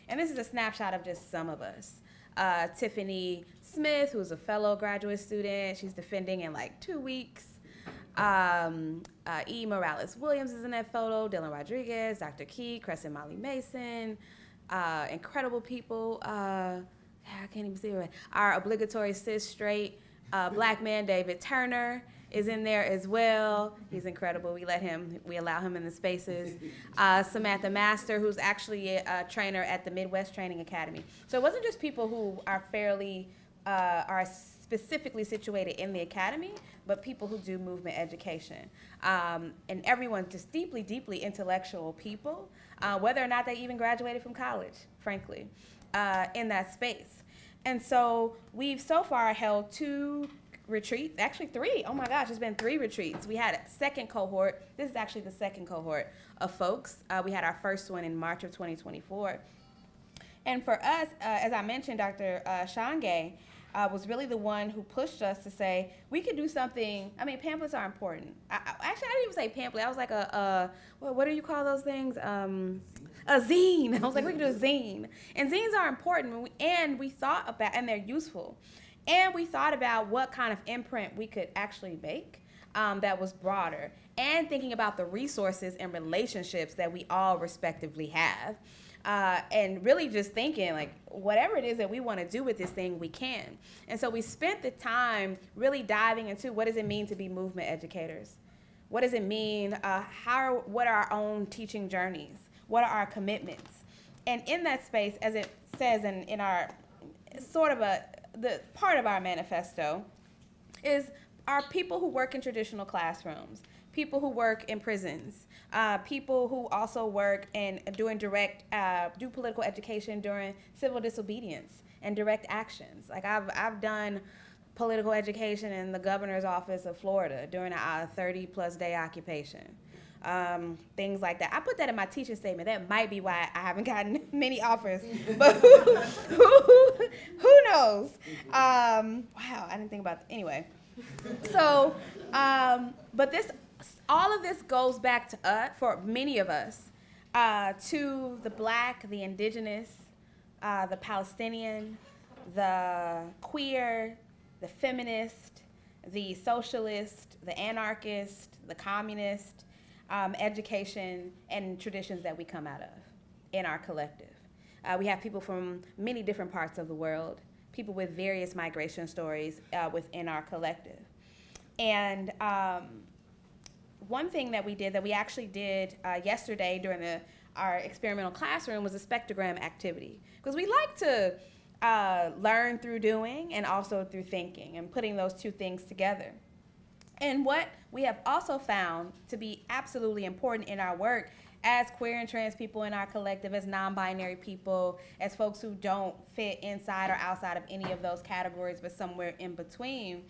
And this is a snapshot of just some of us. Tiffany Smith, who's a fellow graduate student, she's defending in like 2 weeks. E. Morales Williams is in that photo, Dylan Rodriguez, Dr. Key, Crescent Molly Mason, incredible people. I can't even see it. Our obligatory cis straight black man, David Turner, is in there as well. He's incredible. We allow him in the spaces. Samantha Master, who's actually a trainer at the Midwest Training Academy. So it wasn't just people who are are specifically situated in the academy, but people who do movement education. And everyone just deeply, deeply intellectual people, whether or not they even graduated from college, frankly, in that space. And so we've so far held 2 retreats, actually 3. Oh my gosh, it's been 3 retreats. We had a second cohort. This is actually the second cohort of folks. We had our first one in March of 2024. And for us, as I mentioned, Dr. Shange was really the one who pushed us to say, we could do something. I mean, pamphlets are important. Actually, I didn't even say pamphlet. I was like what do you call those things? A zine. I was like, we could do a zine. And zines are important, and we thought about, and they're useful. And we thought about what kind of imprint we could actually make that was broader, and thinking about the resources and relationships that we all respectively have. And really just thinking, like, whatever it is that we want to do with this thing, we can. And so we spent the time really diving into what does it mean to be movement educators? What does it mean? What are our own teaching journeys? What are our commitments? And in that space, as it says in our sort of the part of our manifesto, is our people who work in traditional classrooms, people who work in prisons, people who also work in doing do political education during civil disobedience and direct actions. Like I've done political education in the governor's office of Florida during a 30-plus day occupation. Things like that. I put that in my teaching statement. That might be why I haven't gotten many offers, but who knows? Wow, I didn't think about that. Anyway, so, but all of this goes back to us, for many of us, to the Black, the indigenous, the Palestinian, the queer, the feminist, the socialist, the anarchist, the communist, education and traditions that we come out of in our collective. We have people from many different parts of the world, people with various migration stories within our collective. And one thing that we actually did yesterday during our experimental classroom was a spectrogram activity. Because we like to learn through doing and also through thinking and putting those two things together. And what we have also found to be absolutely important in our work as queer and trans people in our collective, as non-binary people, as folks who don't fit inside or outside of any of those categories but somewhere in between,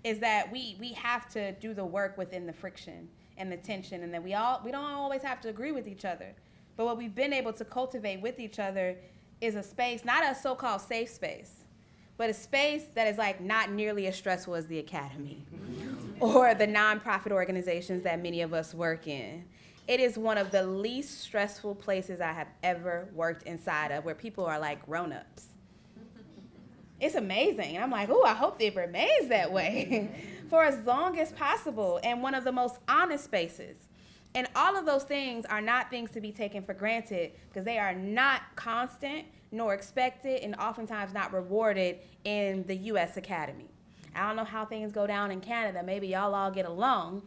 is that we have to do the work within the friction and the tension, and that we don't always have to agree with each other. But what we've been able to cultivate with each other is a space, not a so-called safe space, but a space that is like not nearly as stressful as the academy or the nonprofit organizations that many of us work in. It is one of the least stressful places I have ever worked inside of, where people are like grown-ups. It's amazing. And I'm like, oh, I hope it remains that way for as long as possible, and one of the most honest spaces. And all of those things are not things to be taken for granted, because they are not constant nor expected, and oftentimes not rewarded in the U.S. Academy. I don't know how things go down in Canada. Maybe y'all all get along.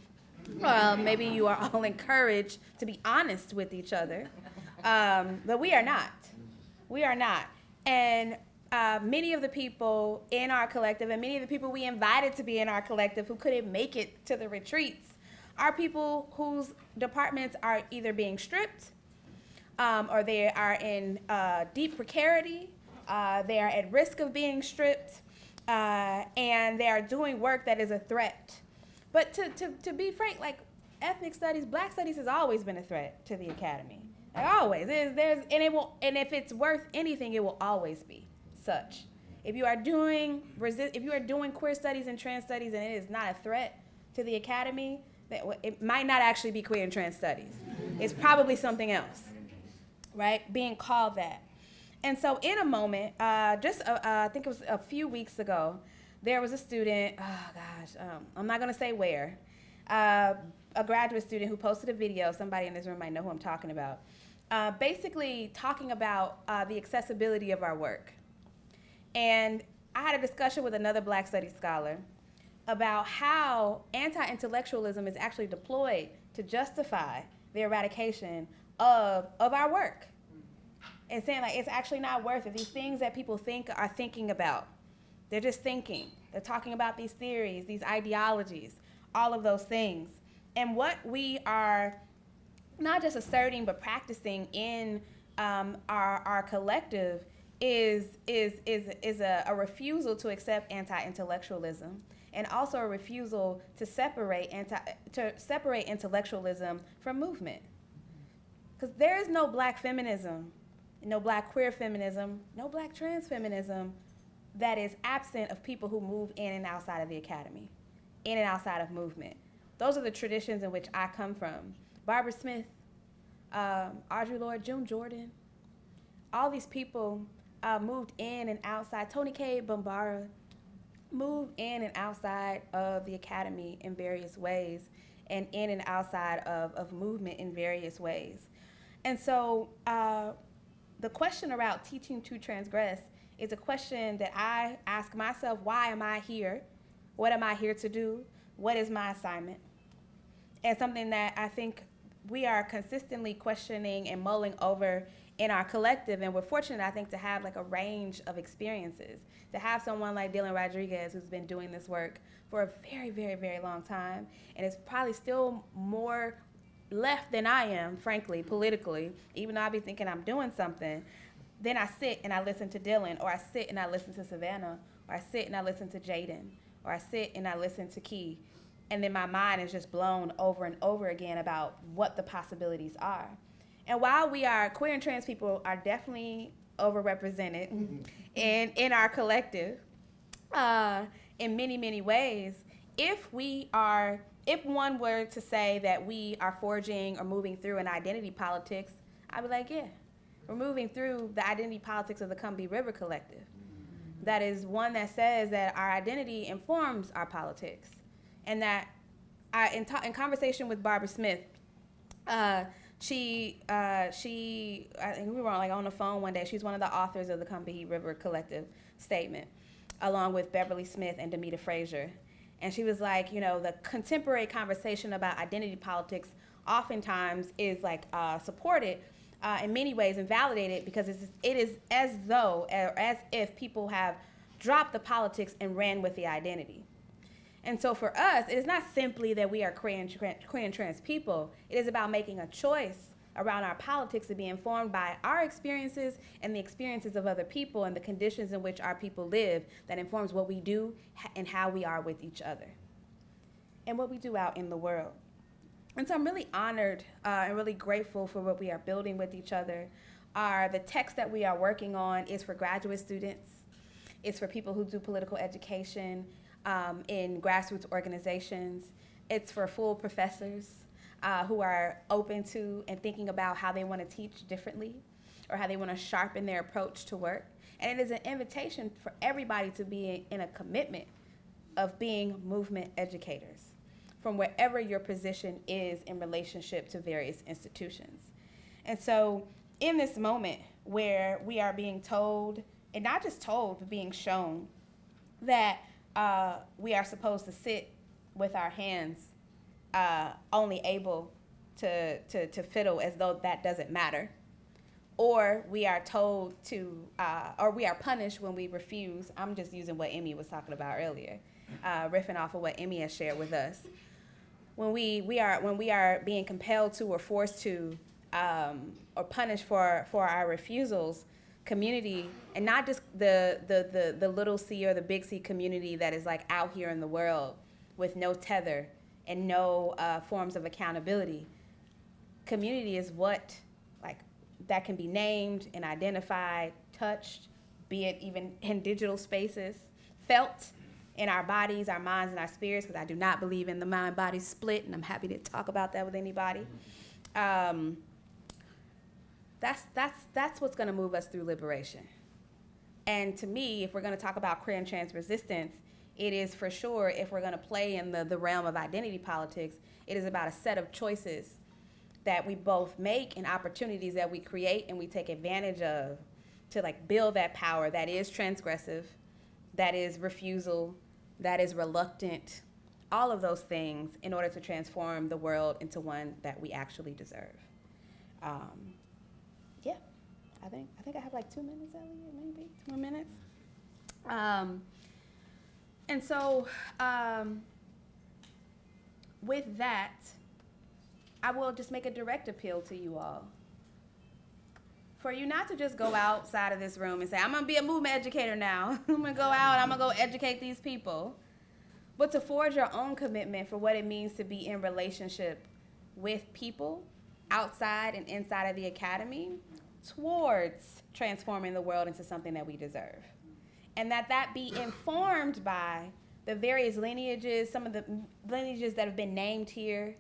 Maybe you are all encouraged to be honest with each other. But we are not. We are not. And many of the people in our collective, and many of the people we invited to be in our collective who couldn't make it to the retreats, are people whose departments are either being stripped, or they are in deep precarity, they are at risk of being stripped, and they are doing work that is a threat. But to be frank, like ethnic studies, black studies has always been a threat to the academy. Like always. And if it's worth anything, it will always be such. If you are doing queer studies and trans studies and it is not a threat to the academy, it might not actually be queer and trans studies. It's probably something else, right? Being called that. And so in a moment, I think it was a few weeks ago, there was a student, I'm not gonna say where, a graduate student who posted a video, somebody in this room might know who I'm talking about, basically talking about the accessibility of our work. And I had a discussion with another Black Studies scholar about how anti-intellectualism is actually deployed to justify the eradication of our work. And saying like, it's actually not worth it. These things that people are thinking about, they're just thinking. They're talking about these theories, these ideologies, all of those things. And what we are not just asserting, but practicing in our collective is a refusal to accept anti-intellectualism, and also a refusal to separate intellectualism from movement. Because there is no black feminism, no black queer feminism, no black trans feminism that is absent of people who move in and outside of the academy, in and outside of movement. Those are the traditions in which I come from. Barbara Smith, Audre Lorde, June Jordan, all these people moved in and outside. Toni Cade Bambara moved in and outside of the academy in various ways, and in and outside of movement in various ways. And so the question around teaching to transgress is a question that I ask myself: why am I here? What am I here to do? What is my assignment? And something that I think we are consistently questioning and mulling over in our collective. And we're fortunate, I think, to have like a range of experiences, to have someone like Dylan Rodriguez who's been doing this work for a very, very, very long time, and is probably still more left than I am, frankly, politically, even though I be thinking I'm doing something. Then I sit and I listen to Dylan, or I sit and I listen to Savannah, or I sit and I listen to Jaden, or I sit and I listen to Key, and then my mind is just blown over and over again about what the possibilities are. And while we are, queer and trans people are definitely overrepresented in our collective in many, many ways, if one were to say that we are forging or moving through an identity politics, I'd be like, yeah, we're moving through the identity politics of the Combahee River Collective. That is one that says that our identity informs our politics. And that in conversation with Barbara Smith, I think we were on the phone one day. She's one of the authors of the Combahee River Collective statement, along with Beverly Smith and Demita Frazier. And she was like, the contemporary conversation about identity politics oftentimes is like supported in many ways and validated, because it is as if people have dropped the politics and ran with the identity. And so for us, it is not simply that we are queer and trans people. It is about making a choice around our politics to be informed by our experiences and the experiences of other people and the conditions in which our people live that informs what we do and how we are with each other and what we do out in the world. And so I'm really honored and really grateful for what we are building with each other. The text that we are working on is for graduate students. It's for people who do political education in grassroots organizations. It's for full professors who are open to and thinking about how they want to teach differently or how they want to sharpen their approach to work. And it is an invitation for everybody to be in a commitment of being movement educators from wherever your position is in relationship to various institutions. And so in this moment where we are being told, and not just told, but being shown that we are supposed to sit with our hands only able to fiddle as though that doesn't matter, or we are told to, or we are punished when we refuse. I'm just using what Emi was talking about earlier, riffing off of what Emi has shared with us. when we are being compelled to or forced to or punished for our refusals, community, and not just the little C or the big C community that is like out here in the world with no tether and no forms of accountability. Community is what, like, that can be named and identified, touched, be it even in digital spaces, felt in our bodies, our minds, and our spirits, because I do not believe in the mind-body split, and I'm happy to talk about that with anybody. That's what's going to move us through liberation. And to me, if we're going to talk about queer and trans resistance, it is for sure, if we're going to play in the realm of identity politics, it is about a set of choices that we both make and opportunities that we create and we take advantage of to like build that power that is transgressive, that is refusal, that is reluctant, all of those things in order to transform the world into one that we actually deserve. Yeah, I think I have like 2 minutes, Elliot, maybe 2 more minutes. And so with that, I will just make a direct appeal to you all. For you not to just go outside of this room and say, I'm gonna be a movement educator now. I'm gonna go out, I'm gonna go educate these people. But to forge your own commitment for what it means to be in relationship with people outside and inside of the academy towards transforming the world into something that we deserve. And that be informed by the various lineages, some of the lineages that have been named here,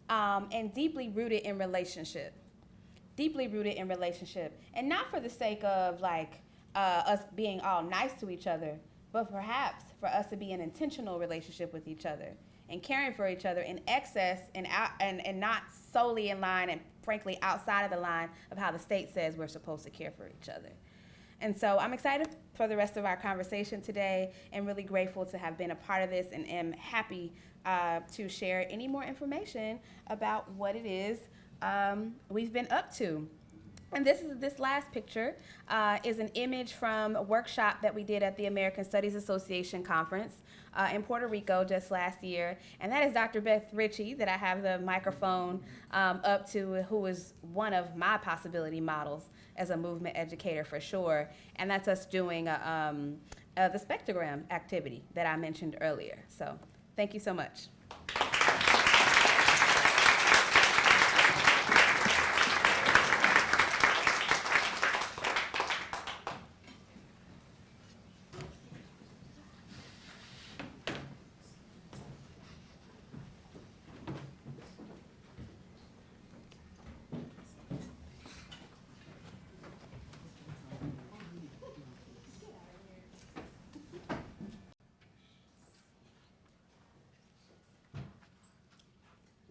and deeply rooted in relationship. Deeply rooted in relationship. And not for the sake of like us being all nice to each other, but perhaps for us to be in intentional relationship with each other and caring for each other in excess and not solely in line and frankly outside of the line of how the state says we're supposed to care for each other. And so I'm excited for the rest of our conversation today and really grateful to have been a part of this and am happy to share any more information about what it is we've been up to. And this last picture is an image from a workshop that we did at the American Studies Association conference in Puerto Rico just last year. And that is Dr. Beth Ritchie that I have the microphone up to, who is one of my possibility models as a movement educator for sure. And that's us doing the spectrogram activity that I mentioned earlier. So thank you so much.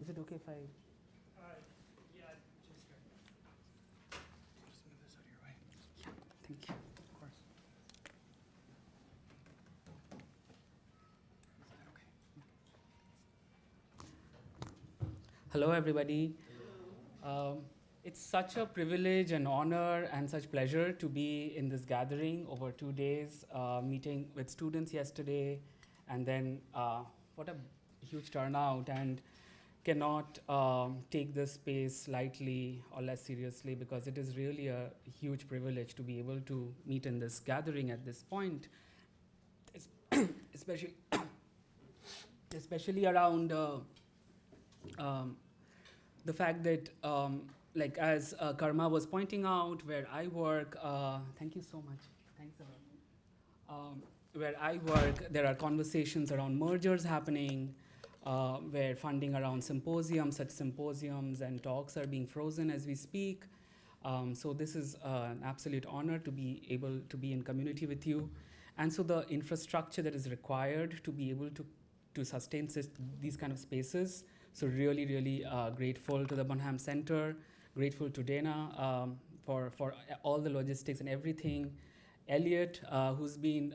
Is it okay if I? Yeah, just move this out of your way. Yeah, thank you. Of course. Is that okay? Hello, everybody. It's such a privilege and honor and such pleasure to be in this gathering over 2 days, meeting with students yesterday, and then what a huge turnout, and cannot take this space lightly or less seriously because it is really a huge privilege to be able to meet in this gathering at this point, especially around the fact that, like as Karma was pointing out, where I work, thank you so much, thanks a lot. Where I work, there are conversations around mergers happening, where funding around such symposiums and talks are being frozen as we speak. So this is an absolute honor to be able to be in community with you. And so the infrastructure that is required to be able to sustain these kind of spaces. So really, really grateful to the Bonham Centre, grateful to Dana for all the logistics and everything. Elliot, who's been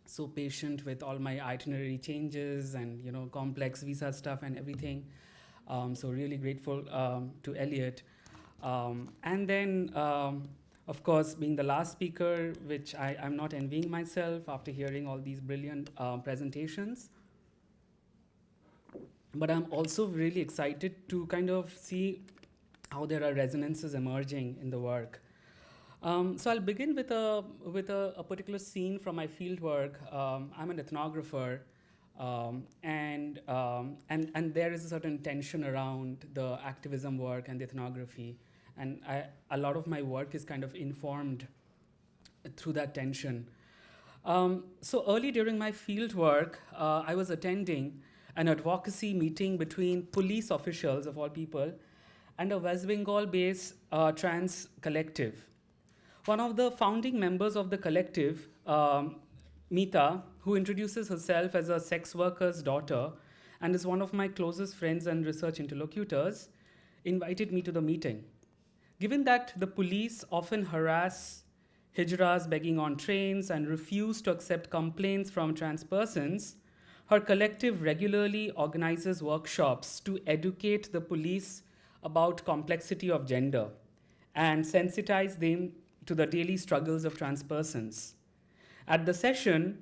so patient with all my itinerary changes and complex visa stuff and everything. So really grateful to Elliot. And then, of course, being the last speaker, which I'm not envying myself after hearing all these brilliant presentations. but I'm also really excited to kind of see how there are resonances emerging in the work. So I'll begin with a particular scene from my field work. I'm an ethnographer, and there is a certain tension around the activism work and the ethnography, and a lot of my work is kind of informed through that tension. So early during my field work, I was attending an advocacy meeting between police officials, of all people, and a West Bengal-based trans collective. One of the founding members of the collective, Mita, who introduces herself as a sex worker's daughter and is one of my closest friends and research interlocutors, invited me to the meeting. Given that the police often harass hijras begging on trains and refuse to accept complaints from trans persons, her collective regularly organizes workshops to educate the police about complexity of gender and sensitize them to the daily struggles of trans persons. At the session,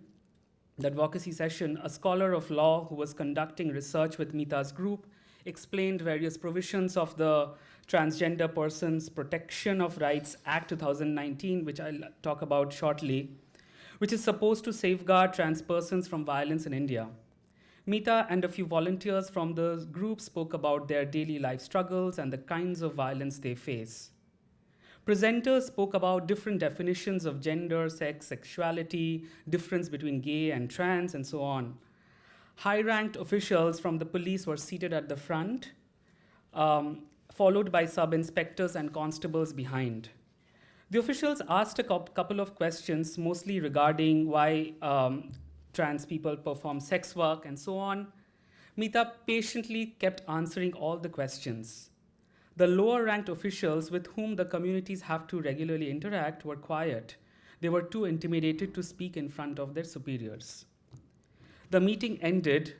the advocacy session, a scholar of law who was conducting research with Mita's group explained various provisions of the Transgender Persons Protection of Rights Act 2019, which I'll talk about shortly, which is supposed to safeguard trans persons from violence in India. Mita and a few volunteers from the group spoke about their daily life struggles and the kinds of violence they face. Presenters spoke about different definitions of gender, sex, sexuality, difference between gay and trans, and so on. High-ranked officials from the police were seated at the front, followed by sub-inspectors and constables behind. The officials asked a couple of questions, mostly regarding why trans people perform sex work and so on. Mita patiently kept answering all the questions. The lower-ranked officials with whom the communities have to regularly interact were quiet. They were too intimidated to speak in front of their superiors. The meeting ended,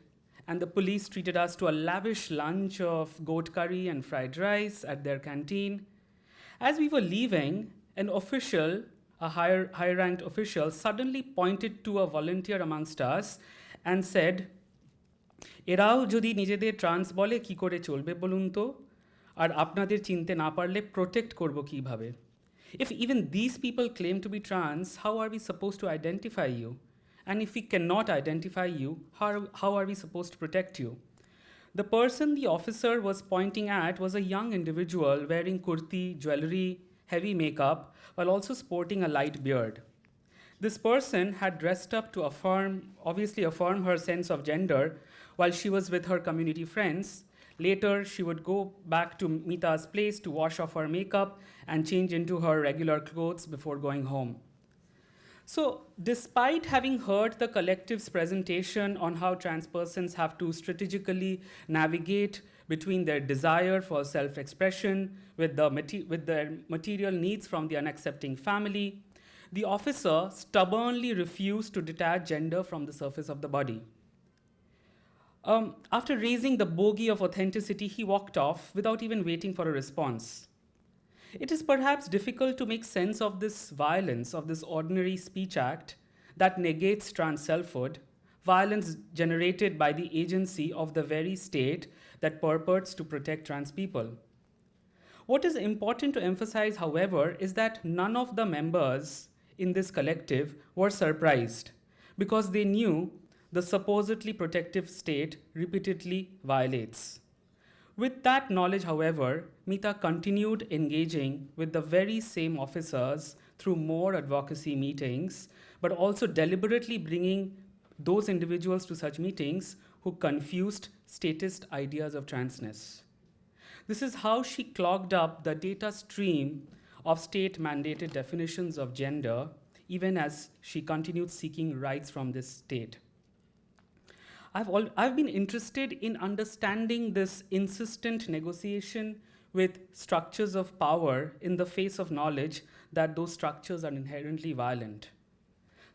and the police treated us to a lavish lunch of goat curry and fried rice at their canteen. As we were leaving, an official, a higher-ranked official, suddenly pointed to a volunteer amongst us and said, "Erao jodi nijeder trans bole ki kore cholbe bolun to? আর আপনাদের চিনতে না পারলে protect করব কিভাবে? If even these people claim to be trans, how are we supposed to identify you? And if we cannot identify you, how are we supposed to protect you?" The person the officer was pointing at was a young individual wearing kurti, jewelry, heavy makeup, while also sporting a light beard. This person had dressed up to obviously affirm her sense of gender while she was with her community friends. Later, she would go back to Mita's place to wash off her makeup and change into her regular clothes before going home. So, despite having heard the collective's presentation on how trans persons have to strategically navigate between their desire for self-expression with their material needs from the unaccepting family, the officer stubbornly refused to detach gender from the surface of the body. After raising the bogey of authenticity, he walked off without even waiting for a response. It is perhaps difficult to make sense of this violence, of this ordinary speech act that negates trans selfhood, violence generated by the agency of the very state that purports to protect trans people. What is important to emphasize, however, is that none of the members in this collective were surprised because they knew the supposedly protective state repeatedly violates. With that knowledge, however, Mita continued engaging with the very same officers through more advocacy meetings, but also deliberately bringing those individuals to such meetings who confused statist ideas of transness. This is how she clogged up the data stream of state-mandated definitions of gender, even as she continued seeking rights from this state. I've been interested in understanding this insistent negotiation with structures of power in the face of knowledge that those structures are inherently violent.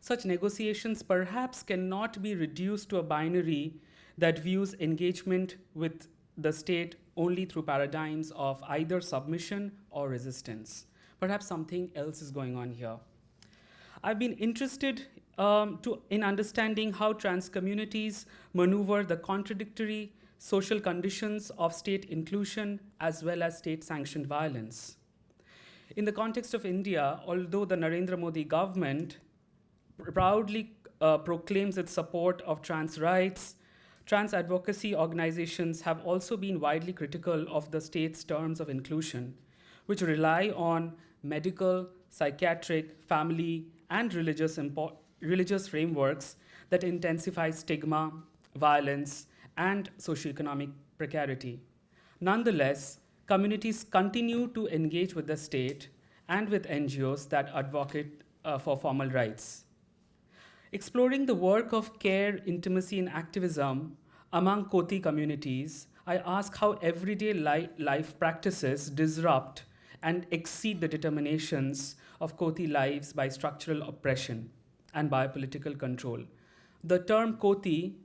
Such negotiations perhaps cannot be reduced to a binary that views engagement with the state only through paradigms of either submission or resistance. Perhaps something else is going on here. I've been interested in understanding how trans communities maneuver the contradictory social conditions of state inclusion, as well as state-sanctioned violence. In the context of India, although the Narendra Modi government proudly proclaims its support of trans rights, trans advocacy organizations have also been widely critical of the state's terms of inclusion, which rely on medical, psychiatric, family, and religious frameworks that intensify stigma, violence, and socioeconomic precarity. Nonetheless, communities continue to engage with the state and with NGOs that advocate for formal rights. Exploring the work of care, intimacy, and activism among Koti communities, I ask how everyday life practices disrupt and exceed the determinations of Koti lives by structural oppression and by political control. The term Koti,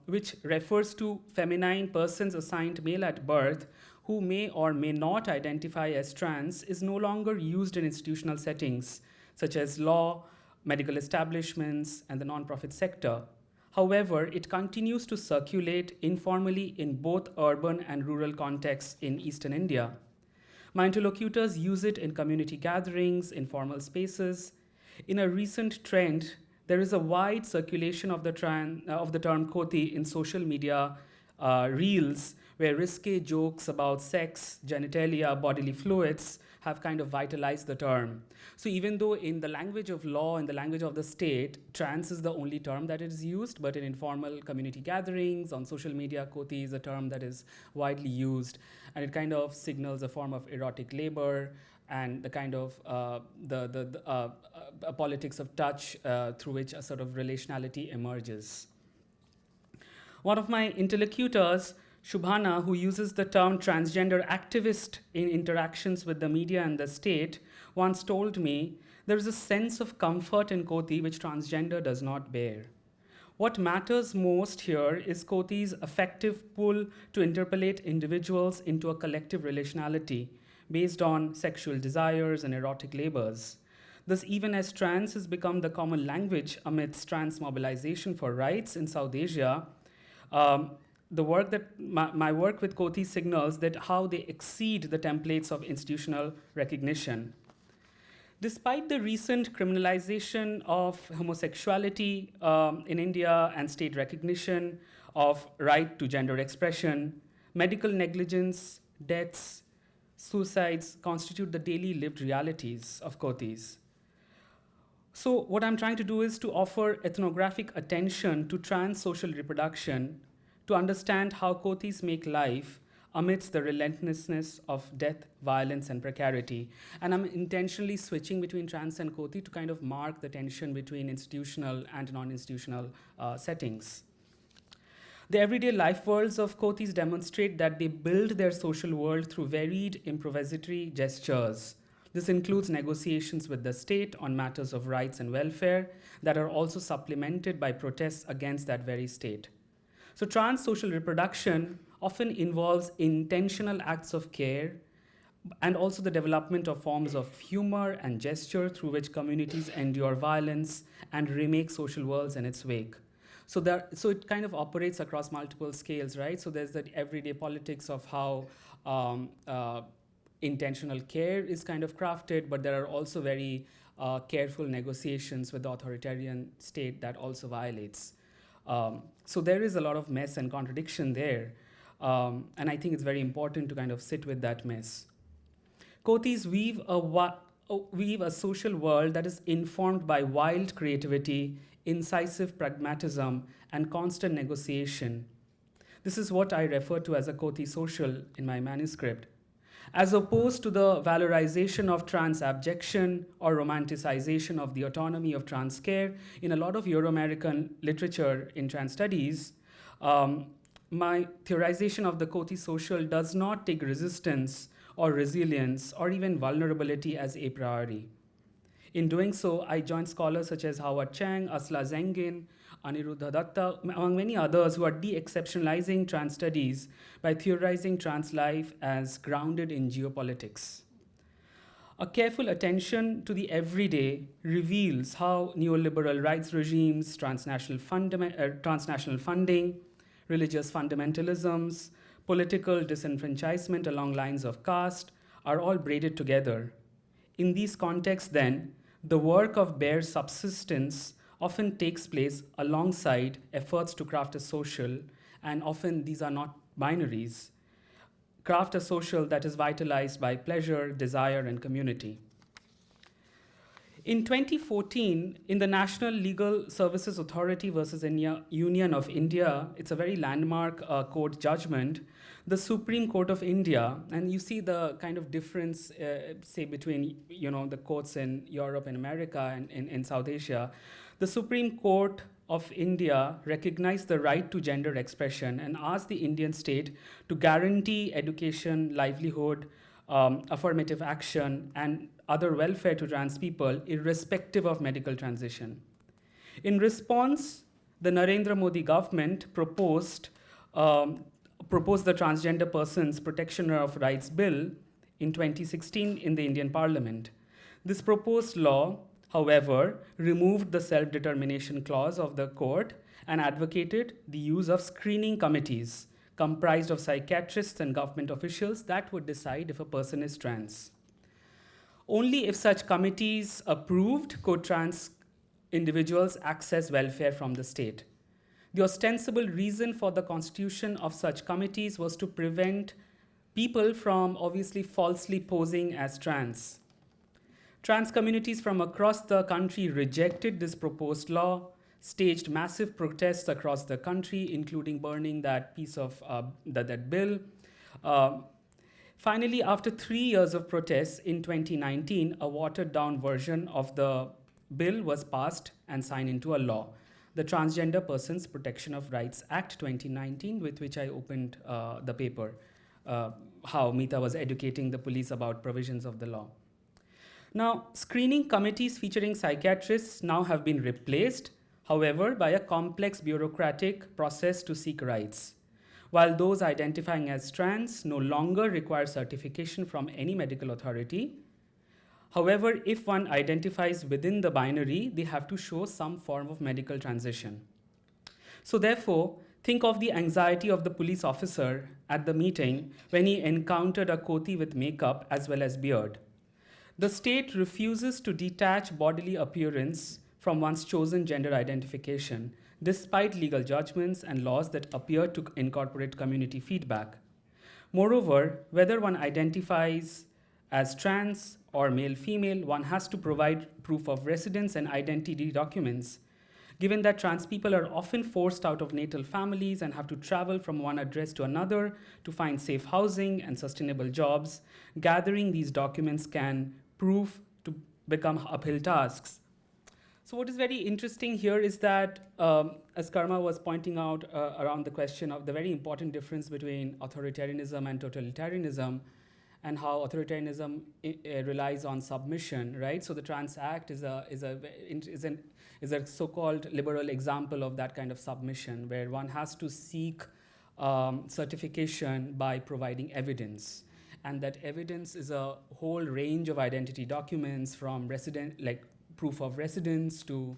which refers to feminine persons assigned male at birth who may or may not identify as trans, is no longer used in institutional settings such as law, medical establishments, and the nonprofit sector. However, it continues to circulate informally in both urban and rural contexts in Eastern India. My interlocutors use it in community gatherings, informal spaces. In a recent trend, there is a wide circulation of the term Koti in social media reels, where risque jokes about sex, genitalia, bodily fluids have kind of vitalized the term. So even though in the language of law, in the language of the state, trans is the only term that is used, but in informal community gatherings, on social media, Koti is a term that is widely used, and it kind of signals a form of erotic labor and the kind of politics of touch through which a sort of relationality emerges. One of my interlocutors, Shubhana, who uses the term transgender activist in interactions with the media and the state, once told me, there is a sense of comfort in Koti which transgender does not bear. What matters most here is Koti's effective pull to interpolate individuals into a collective relationality based on sexual desires and erotic labors. Thus, even as trans has become the common language amidst trans mobilization for rights in South Asia, the work that my work with Koti signals that how they exceed the templates of institutional recognition. Despite the recent criminalization of homosexuality in India and state recognition of right to gender expression, medical negligence, deaths, suicides constitute the daily lived realities of Kotis. So what I'm trying to do is to offer ethnographic attention to trans social reproduction to understand how Kotis make life amidst the relentlessness of death, violence, and precarity. And I'm intentionally switching between trans and Koti to kind of mark the tension between institutional and non-institutional settings. The everyday life worlds of Kotis demonstrate that they build their social world through varied improvisatory gestures. This includes negotiations with the state on matters of rights and welfare that are also supplemented by protests against that very state. So trans social reproduction often involves intentional acts of care and also the development of forms of humor and gesture through which communities endure violence and remake social worlds in its wake. So it kind of operates across multiple scales, right? So there's that everyday politics of how intentional care is kind of crafted, but there are also very careful negotiations with the authoritarian state that also violates. So there is a lot of mess and contradiction there. And I think it's very important to kind of sit with that mess. Kotis weave a social world that is informed by wild creativity, incisive pragmatism, and constant negotiation. This is what I refer to as a Koti social in my manuscript. As opposed to the valorization of trans abjection or romanticization of the autonomy of trans care, in a lot of Euro-American literature in trans studies, my theorization of the Koti social does not take resistance or resilience or even vulnerability as a priori. In doing so, I joined scholars such as Howard Chang, Asla Zengin, Aniruddha Datta, among many others who are de-exceptionalizing trans studies by theorizing trans life as grounded in geopolitics. A careful attention to the everyday reveals how neoliberal rights regimes, transnational funding, religious fundamentalisms, political disenfranchisement along lines of caste are all braided together. In these contexts, then, the work of bare subsistence often takes place alongside efforts to craft a social, and often these are not binaries, craft a social that is vitalized by pleasure, desire, and community. In 2014, in the National Legal Services Authority versus Union of India, it's a very landmark court judgment, the Supreme Court of India, and you see the kind of difference, say, between the courts in Europe and America and in South Asia. The Supreme Court of India recognized the right to gender expression and asked the Indian state to guarantee education, livelihood, affirmative action, and other welfare to trans people, irrespective of medical transition. In response, the Narendra Modi government proposed the Transgender Persons Protection of Rights Bill in 2016 in the Indian Parliament. This proposed law, however, removed the self-determination clause of the court and advocated the use of screening committees comprised of psychiatrists and government officials that would decide if a person is trans. Only if such committees approved could trans individuals access welfare from the state. The ostensible reason for the constitution of such committees was to prevent people from obviously falsely posing as trans. Trans communities from across the country rejected this proposed law, staged massive protests across the country, including burning that piece of that bill. Finally, after 3 years of protests in 2019, a watered-down version of the bill was passed and signed into a law, the Transgender Persons Protection of Rights Act 2019, with which I opened the paper, how Meeta was educating the police about provisions of the law. Now, screening committees featuring psychiatrists now have been replaced, however, by a complex bureaucratic process to seek rights. While those identifying as trans no longer require certification from any medical authority, however, if one identifies within the binary, they have to show some form of medical transition. So therefore, think of the anxiety of the police officer at the meeting when he encountered a koti with makeup as well as beard. The state refuses to detach bodily appearance from one's chosen gender identification, despite legal judgments and laws that appear to incorporate community feedback. Moreover, whether one identifies as trans or male-female, one has to provide proof of residence and identity documents. Given that trans people are often forced out of natal families and have to travel from one address to another to find safe housing and sustainable jobs, gathering these documents can prove to become uphill tasks. So what is very interesting here is that, as Karma was pointing out around the question of the very important difference between authoritarianism and totalitarianism, and how authoritarianism relies on submission, right? So the Trans Act is a so-called liberal example of that kind of submission, where one has to seek certification by providing evidence. And that evidence is a whole range of identity documents, from proof of residence to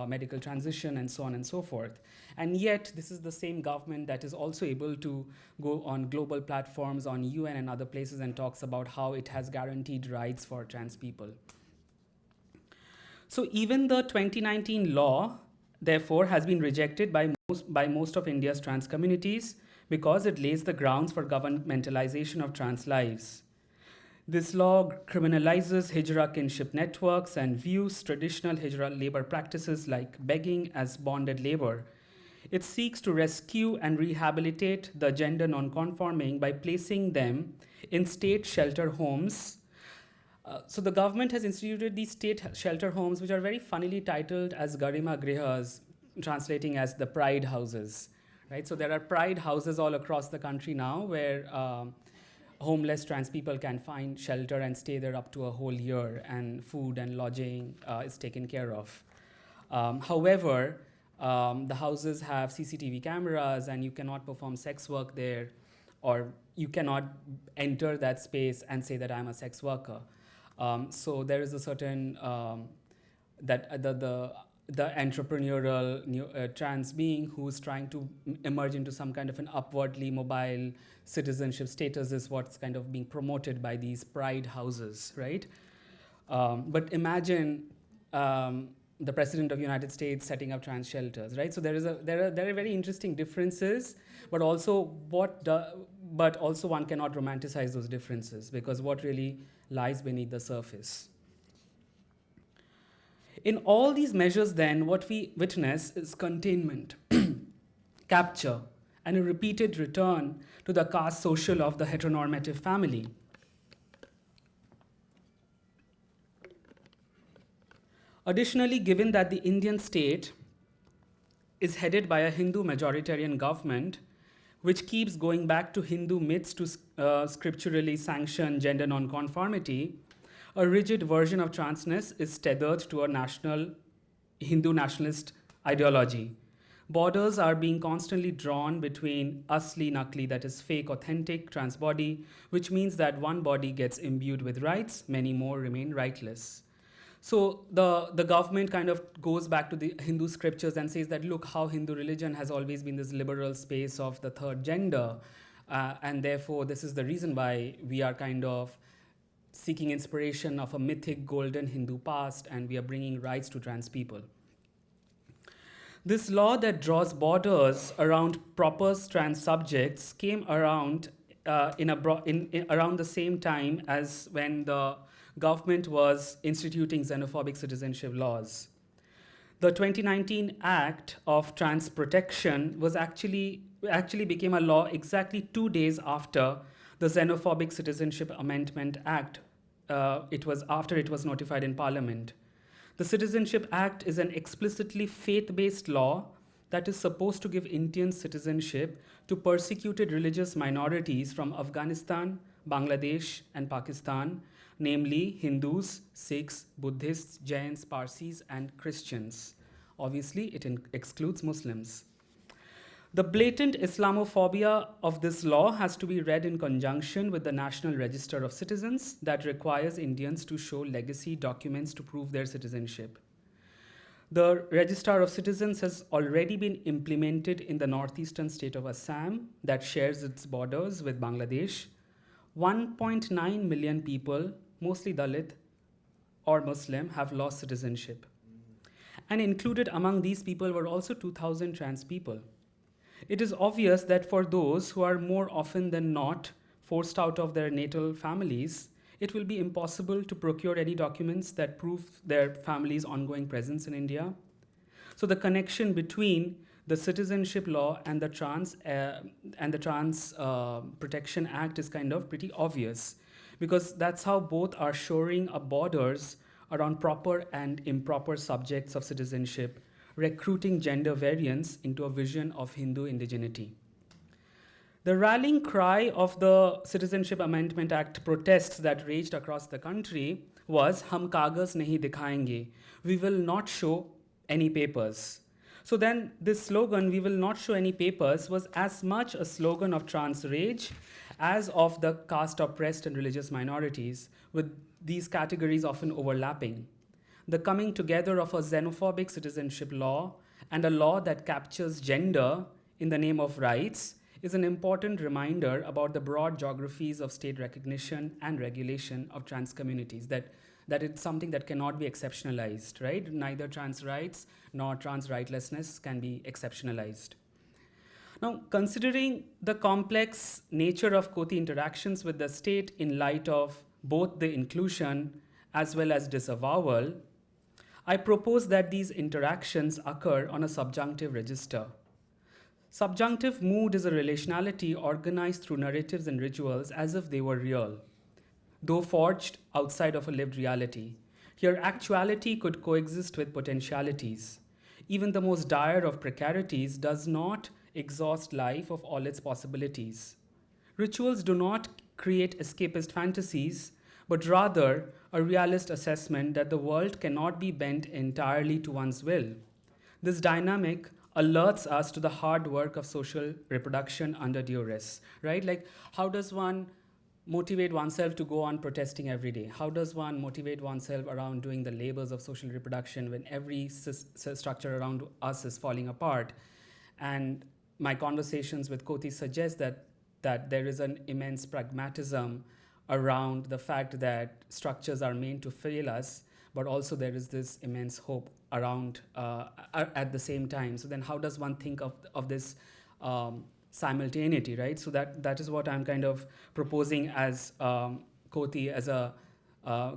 medical transition and so on and so forth. And yet, this is the same government that is also able to go on global platforms, on UN and other places, and talks about how it has guaranteed rights for trans people. So even the 2019 law, therefore, has been rejected by most of India's trans communities because it lays the grounds for governmentalization of trans lives. This law criminalizes Hijra kinship networks and views traditional Hijra labor practices like begging as bonded labor. It seeks to rescue and rehabilitate the gender non-conforming by placing them in state shelter homes. So the government has instituted these state shelter homes, which are very funnily titled as Garima Grihas, translating as the pride houses. Right? So there are pride houses all across the country now where homeless trans people can find shelter and stay there up to a whole year, and food and lodging is taken care of. However, the houses have CCTV cameras, and you cannot perform sex work there, or you cannot enter that space and say that I'm a sex worker. So there is a certain, that the the entrepreneurial trans being who's trying to emerge into some kind of an upwardly mobile citizenship status is what's kind of being promoted by these pride houses, right? But imagine the President of the United States setting up trans shelters, right? So there are very interesting differences, but also one cannot romanticize those differences because what really lies beneath the surface. In all these measures, then, what we witness is containment, capture, and a repeated return to the caste social of the heteronormative family. Additionally, given that the Indian state is headed by a Hindu majoritarian government, which keeps going back to Hindu myths to scripturally sanction gender nonconformity, a rigid version of transness is tethered to a Hindu nationalist ideology. Borders are being constantly drawn between asli, nakli, that is fake, authentic, trans body, which means that one body gets imbued with rights, many more remain rightless. So the government kind of goes back to the Hindu scriptures and says that, look, how Hindu religion has always been this liberal space of the third gender, and therefore this is the reason why we are kind of seeking inspiration of a mythic golden Hindu past, and we are bringing rights to trans people. This law that draws borders around proper trans subjects came around around the same time as when the government was instituting xenophobic citizenship laws. The 2019 Act of Trans Protection was actually became a law exactly 2 days after the Xenophobic Citizenship Amendment Act. It was after it was notified in Parliament. The Citizenship Act is an explicitly faith-based law that is supposed to give Indian citizenship to persecuted religious minorities from Afghanistan, Bangladesh, and Pakistan, namely Hindus, Sikhs, Buddhists, Jains, Parsis, and Christians. Obviously, it excludes Muslims. The blatant Islamophobia of this law has to be read in conjunction with the National Register of Citizens that requires Indians to show legacy documents to prove their citizenship. The Register of Citizens has already been implemented in the northeastern state of Assam that shares its borders with Bangladesh. 1.9 million people, mostly Dalit or Muslim, have lost citizenship. And included among these people were also 2,000 trans people. It is obvious that for those who are more often than not forced out of their natal families, it will be impossible to procure any documents that prove their family's ongoing presence in India. So the connection between the Citizenship Law and the Trans Protection Act is kind of pretty obvious, because that's how both are shoring up borders around proper and improper subjects of citizenship, recruiting gender variance into a vision of Hindu indigeneity. The rallying cry of the Citizenship Amendment Act protests that raged across the country was "Hum kagas nahi dikhayenge," we will not show any papers. So then this slogan, "we will not show any papers," was as much a slogan of trans rage as of the caste oppressed and religious minorities, with these categories often overlapping. The coming together of a xenophobic citizenship law and a law that captures gender in the name of rights is an important reminder about the broad geographies of state recognition and regulation of trans communities, that it's something that cannot be exceptionalized, right? Neither trans rights nor trans rightlessness can be exceptionalized. Now, considering the complex nature of Koti interactions with the state in light of both the inclusion as well as disavowal, I propose that these interactions occur on a subjunctive register. Subjunctive mood is a relationality organized through narratives and rituals as if they were real, though forged outside of a lived reality. Here, actuality could coexist with potentialities. Even the most dire of precarities does not exhaust life of all its possibilities. Rituals do not create escapist fantasies, but rather a realist assessment that the world cannot be bent entirely to one's will. This dynamic alerts us to the hard work of social reproduction under duress, right? Like, how does one motivate oneself to go on protesting every day? How does one motivate oneself around doing the labors of social reproduction when every structure around us is falling apart? And my conversations with Koti suggest that there is an immense pragmatism around the fact that structures are meant to fail us, but also there is this immense hope around at the same time. So then how does one think of this simultaneity, right? So that is what I'm kind of proposing as Koti, as a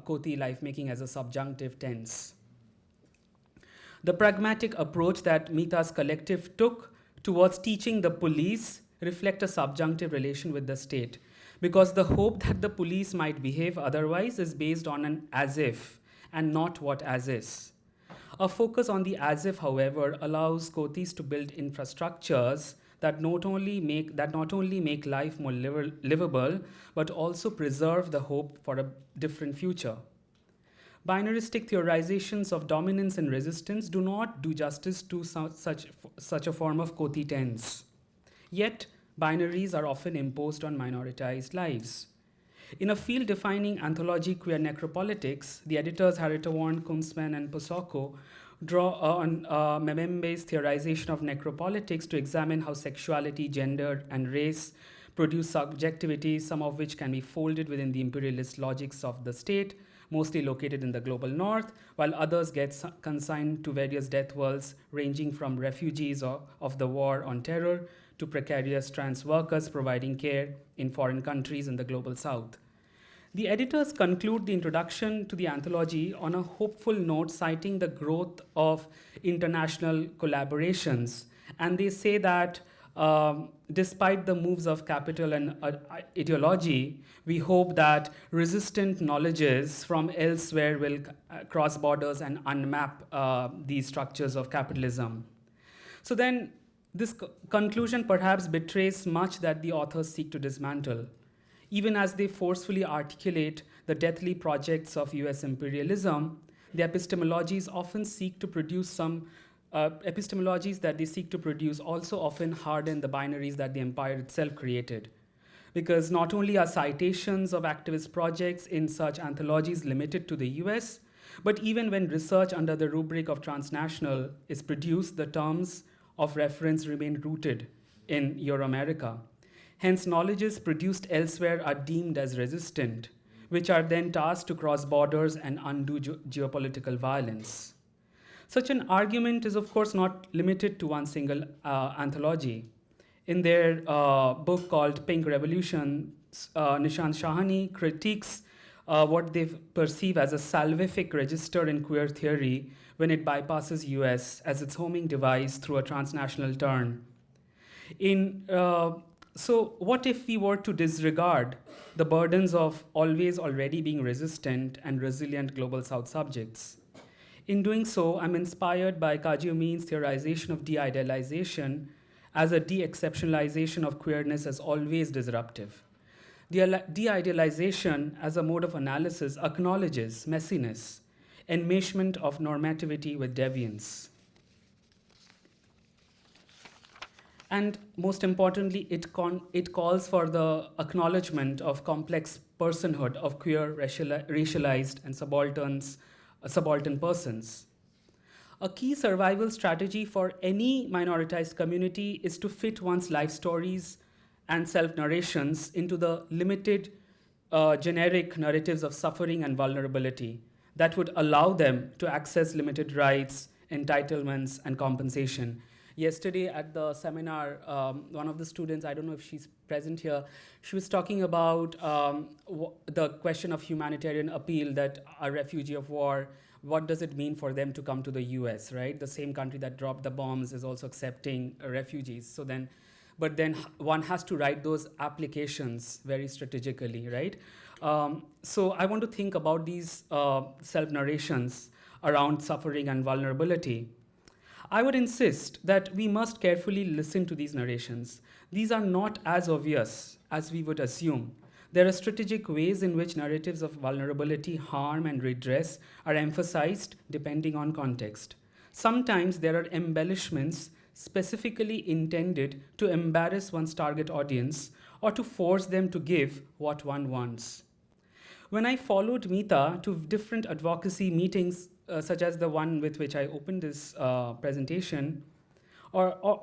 Koti life making as a subjunctive tense. The pragmatic approach that Mita's collective took towards teaching the police reflect a subjunctive relation with the state, because the hope that the police might behave otherwise is based on an as if and not what as is. A focus on the as if, however, allows Kotis to build infrastructures that not only make life more livable, but also preserve the hope for a different future. Binaristic theorizations of dominance and resistance do not do justice to such a form of Koti tense. Yet, binaries are often imposed on minoritized lives. In a field-defining anthology, Queer Necropolitics, the editors Haritawarn, Kunzman, and Posoko draw on Memembe's theorization of necropolitics to examine how sexuality, gender, and race produce subjectivities, some of which can be folded within the imperialist logics of the state, mostly located in the global north, while others get consigned to various death worlds, ranging from refugees of the war on terror to precarious trans workers providing care in foreign countries in the global south. The editors conclude the introduction to the anthology on a hopeful note, citing the growth of international collaborations. And they say that despite the moves of capital and ideology, we hope that resistant knowledges from elsewhere will cross borders and unmap these structures of capitalism. So then, this conclusion perhaps betrays much that the authors seek to dismantle, even as they forcefully articulate the deathly projects of US imperialism. The epistemologies often seek to produce epistemologies that they seek to produce also often harden the binaries that the empire itself created. Because not only are citations of activist projects in such anthologies limited to the US, but even when research under the rubric of transnational is produced, the terms of reference remain rooted in Euro-America. Hence, knowledges produced elsewhere are deemed as resistant, which are then tasked to cross borders and undo geopolitical violence. Such an argument is, of course, not limited to one single anthology. In their book called Pink Revolution, Nishant Shahani critiques what they perceive as a salvific register in queer theory when it bypasses US as its homing device through a transnational turn. So what if we were to disregard the burdens of always already being resistant and resilient global South subjects? In doing so, I'm inspired by Kaji Amin's theorization of de-idealization as a de-exceptionalization of queerness as always disruptive. The de-idealization as a mode of analysis acknowledges messiness, enmeshment of normativity with deviance. And most importantly, it calls for the acknowledgement of complex personhood of queer, racialized, and subaltern persons. A key survival strategy for any minoritized community is to fit one's life stories and self-narrations into the limited generic narratives of suffering and vulnerability that would allow them to access limited rights, entitlements, and compensation. Yesterday at the seminar, one of the students, I don't know if she's present here, she was talking about the question of humanitarian appeal, that a refugee of war, what does it mean for them to come to the US, right? The same country that dropped the bombs is also accepting refugees. But then one has to write those applications very strategically, right? So I want to think about these self-narrations around suffering and vulnerability. I would insist that we must carefully listen to these narrations. These are not as obvious as we would assume. There are strategic ways in which narratives of vulnerability, harm, and redress are emphasized depending on context. Sometimes there are embellishments specifically intended to embarrass one's target audience or to force them to give what one wants. When I followed Meeta to different advocacy meetings, such as the one with which I opened this presentation, one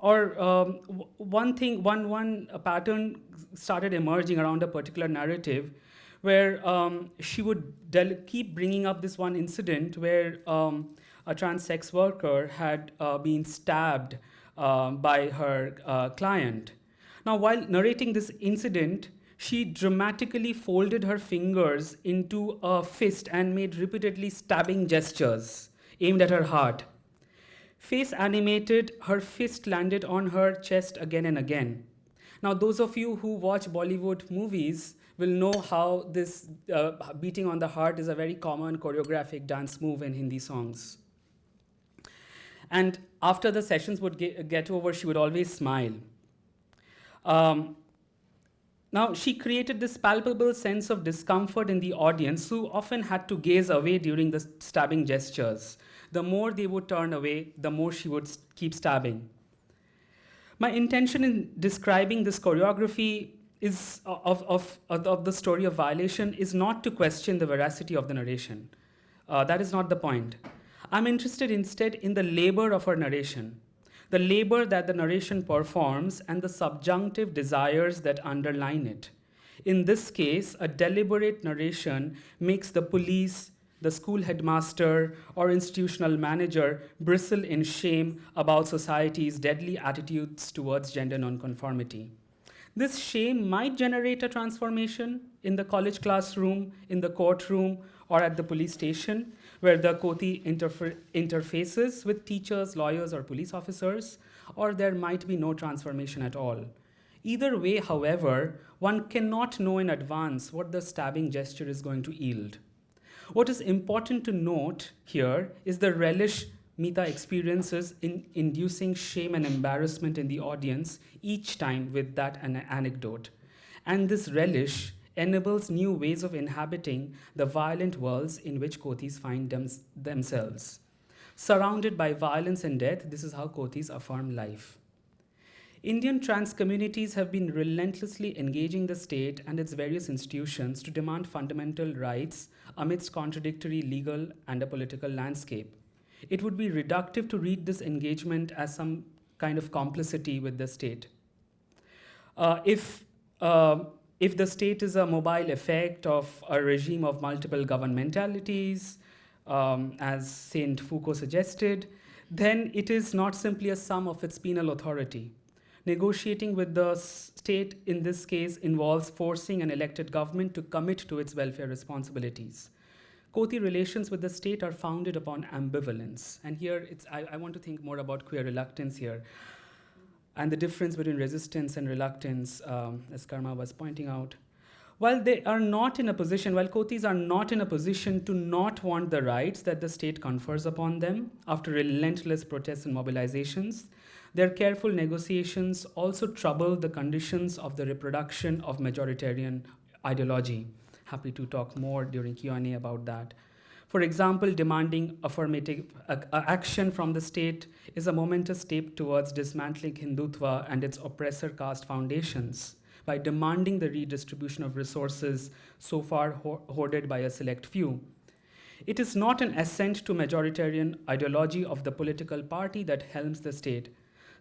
pattern started emerging around a particular narrative where she would keep bringing up this one incident where a trans sex worker had been stabbed by her client. Now, while narrating this incident, she dramatically folded her fingers into a fist and made repeatedly stabbing gestures aimed at her heart. Face animated, her fist landed on her chest again and again. Now, those of you who watch Bollywood movies will know how this beating on the heart is a very common choreographic dance move in Hindi songs. And after the sessions would get over, she would always smile. Now, she created this palpable sense of discomfort in the audience who often had to gaze away during the stabbing gestures. The more they would turn away, the more she would keep stabbing. My intention in describing this choreography is of the story of violation is not to question the veracity of the narration. That is not the point. I'm interested instead in the labor of her narration, the labor that the narration performs and the subjunctive desires that underline it. In this case, a deliberate narration makes the police, the school headmaster, or institutional manager bristle in shame about society's deadly attitudes towards gender nonconformity. This shame might generate a transformation in the college classroom, in the courtroom, or at the police station, where the Koti interfaces with teachers, lawyers, or police officers, or there might be no transformation at all. Either way, however, one cannot know in advance what the stabbing gesture is going to yield. What is important to note here is the relish Meeta experiences in inducing shame and embarrassment in the audience each time with that anecdote. And this relish enables new ways of inhabiting the violent worlds in which Kotis find themselves. Surrounded by violence and death, this is how Kotis affirm life. Indian trans communities have been relentlessly engaging the state and its various institutions to demand fundamental rights amidst contradictory legal and a political landscape. It would be reductive to read this engagement as some kind of complicity with the state. If the state is a mobile effect of a regime of multiple governmentalities, as Saint Foucault suggested, then it is not simply a sum of its penal authority. Negotiating with the state in this case involves forcing an elected government to commit to its welfare responsibilities. Koti relations with the state are founded upon ambivalence. And here, I want to think more about queer reluctance here, and the difference between resistance and reluctance, as Karma was pointing out. While Kotis are not in a position to not want the rights that the state confers upon them after relentless protests and mobilizations, their careful negotiations also trouble the conditions of the reproduction of majoritarian ideology. Happy to talk more during Q&A about that. For example, demanding affirmative action from the state is a momentous step towards dismantling Hindutva and its oppressor caste foundations by demanding the redistribution of resources so far hoarded by a select few. It is not an assent to majoritarian ideology of the political party that helms the state.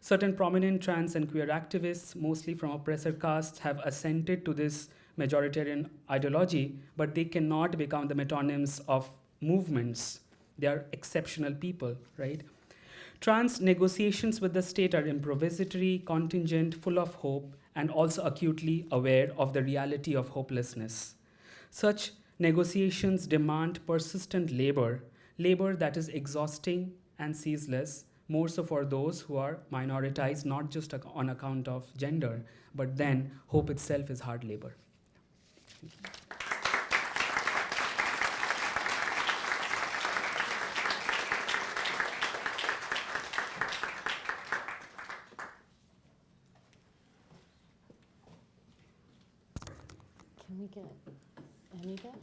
Certain prominent trans and queer activists, mostly from oppressor castes, have assented to this majoritarian ideology, but they cannot become the metonyms of movements. They are exceptional people, right? Trans negotiations with the state are improvisatory, contingent, full of hope, and also acutely aware of the reality of hopelessness. Such negotiations demand persistent labor that is exhausting and ceaseless, more so for those who are minoritized, not just on account of gender, but then hope itself is hard labor. Can we get Emi back?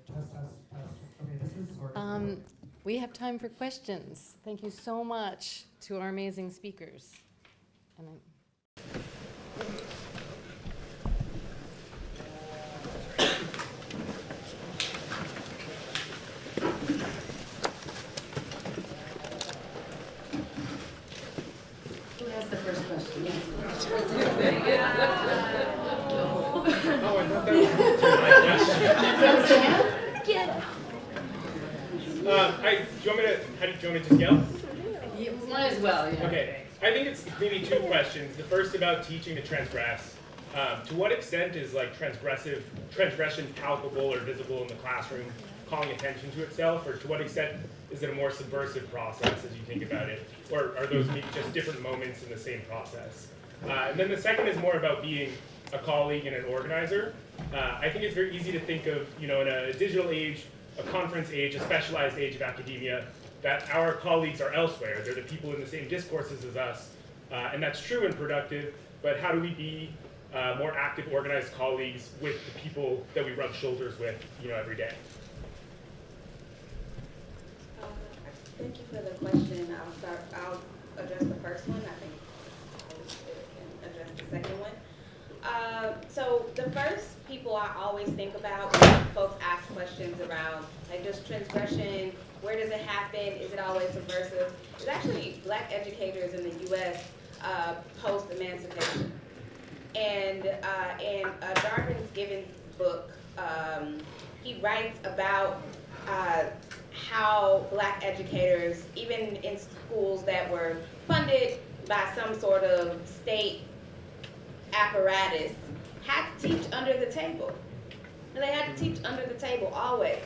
Okay, this is sort of. We have time for questions. Thank you so much to our amazing speakers. And Do you want me to, how do you want me to just yell? Might as well, yeah. Okay, I think it's maybe two questions. The first about teaching to transgress. To what extent is like transgression palpable or visible in the classroom, calling attention to itself, or to what extent is it a more subversive process as you think about it? Or are those just different moments in the same process? And then the second is more about being a colleague and an organizer. I think it's very easy to think of, in a digital age, a conference age, a specialized age of academia, that our colleagues are elsewhere. They're the people in the same discourses as us, and that's true and productive, but how do we be more active, organized colleagues with the people that we rub shoulders with, every day? Thank you for the question. I'll address the first one. I think I can address the second one. So the first people I always think about when folks ask questions around, like, just transgression, where does it happen, is it always subversive? It's actually Black educators in the U.S. Post-emancipation. And in Darwin's Gibbons' book, he writes about how Black educators, even in schools that were funded by some sort of state apparatus, had to teach under the table. And they had to teach under the table always.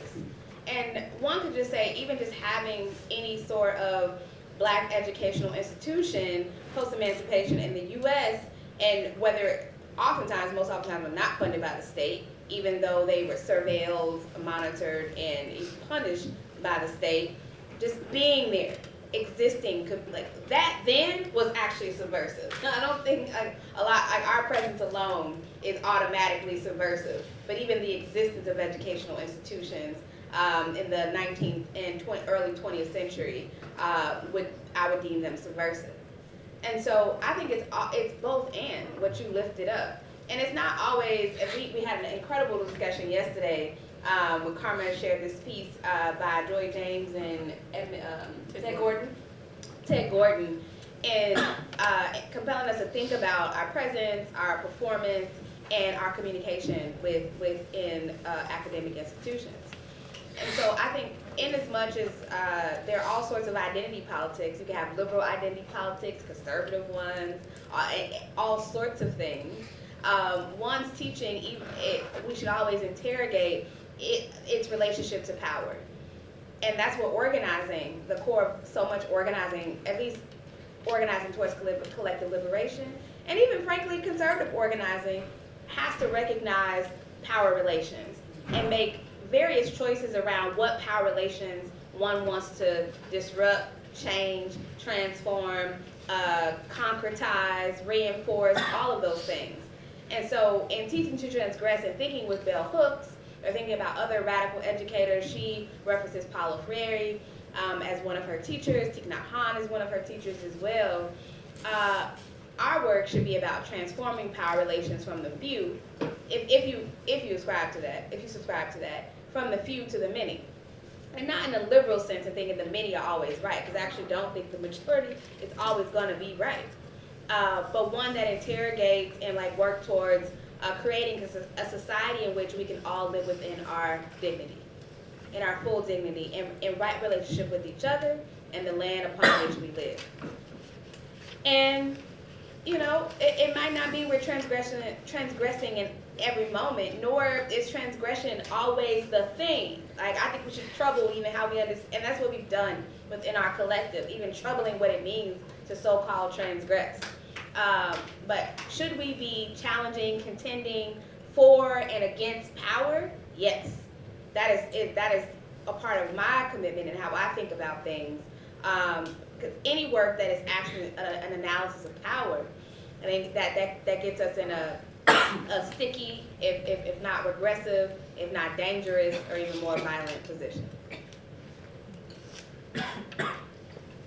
And one could just say, even just having any sort of Black educational institution post-emancipation in the U.S., and whether most oftentimes were not funded by the state, even though they were surveilled, monitored, and punished by the state, just being there, existing, like that then was actually subversive. No, I don't think our presence alone is automatically subversive, but even the existence of educational institutions in the 19th and early 20th century, I would deem them subversive. And so I think it's both and what you lifted up. And it's not always, we had an incredible discussion yesterday when Karma shared this piece by Joy James and Ted Gordon, and compelling us to think about our presence, our performance, and our communication within academic institutions. And so I think in as much as there are all sorts of identity politics, you can have liberal identity politics, conservative ones, all sorts of things. One's teaching, we should always interrogate its relationship to power. And that's what organizing, the core of so much organizing, at least organizing towards collective liberation, and even frankly conservative organizing, has to recognize power relations and make various choices around what power relations one wants to disrupt, change, transform, concretize, reinforce, all of those things. And so in Teaching to Transgress and thinking with Bell Hooks, or thinking about other radical educators, she references Paulo Freire as one of her teachers, Thich Nhat Hanh is one of her teachers as well. Our work should be about transforming power relations from the few, if you subscribe to that, from the few to the many. And not in a liberal sense of thinking the many are always right, because I actually don't think the majority is always going to be right. But one that interrogates and work towards creating a society in which we can all live within our dignity, in our full dignity, in right relationship with each other and the land upon which we live. And it might not be we're transgressing in every moment, nor is transgression always the thing. I think we should trouble even how we understand, and that's what we've done within our collective, even troubling what it means to so-called transgress. But should we be challenging, contending for and against power? Yes. That is a part of my commitment and how I think about things. Because any work that is actually an analysis of power, I think that gets us in a sticky, if not regressive, if not dangerous, or even more violent position.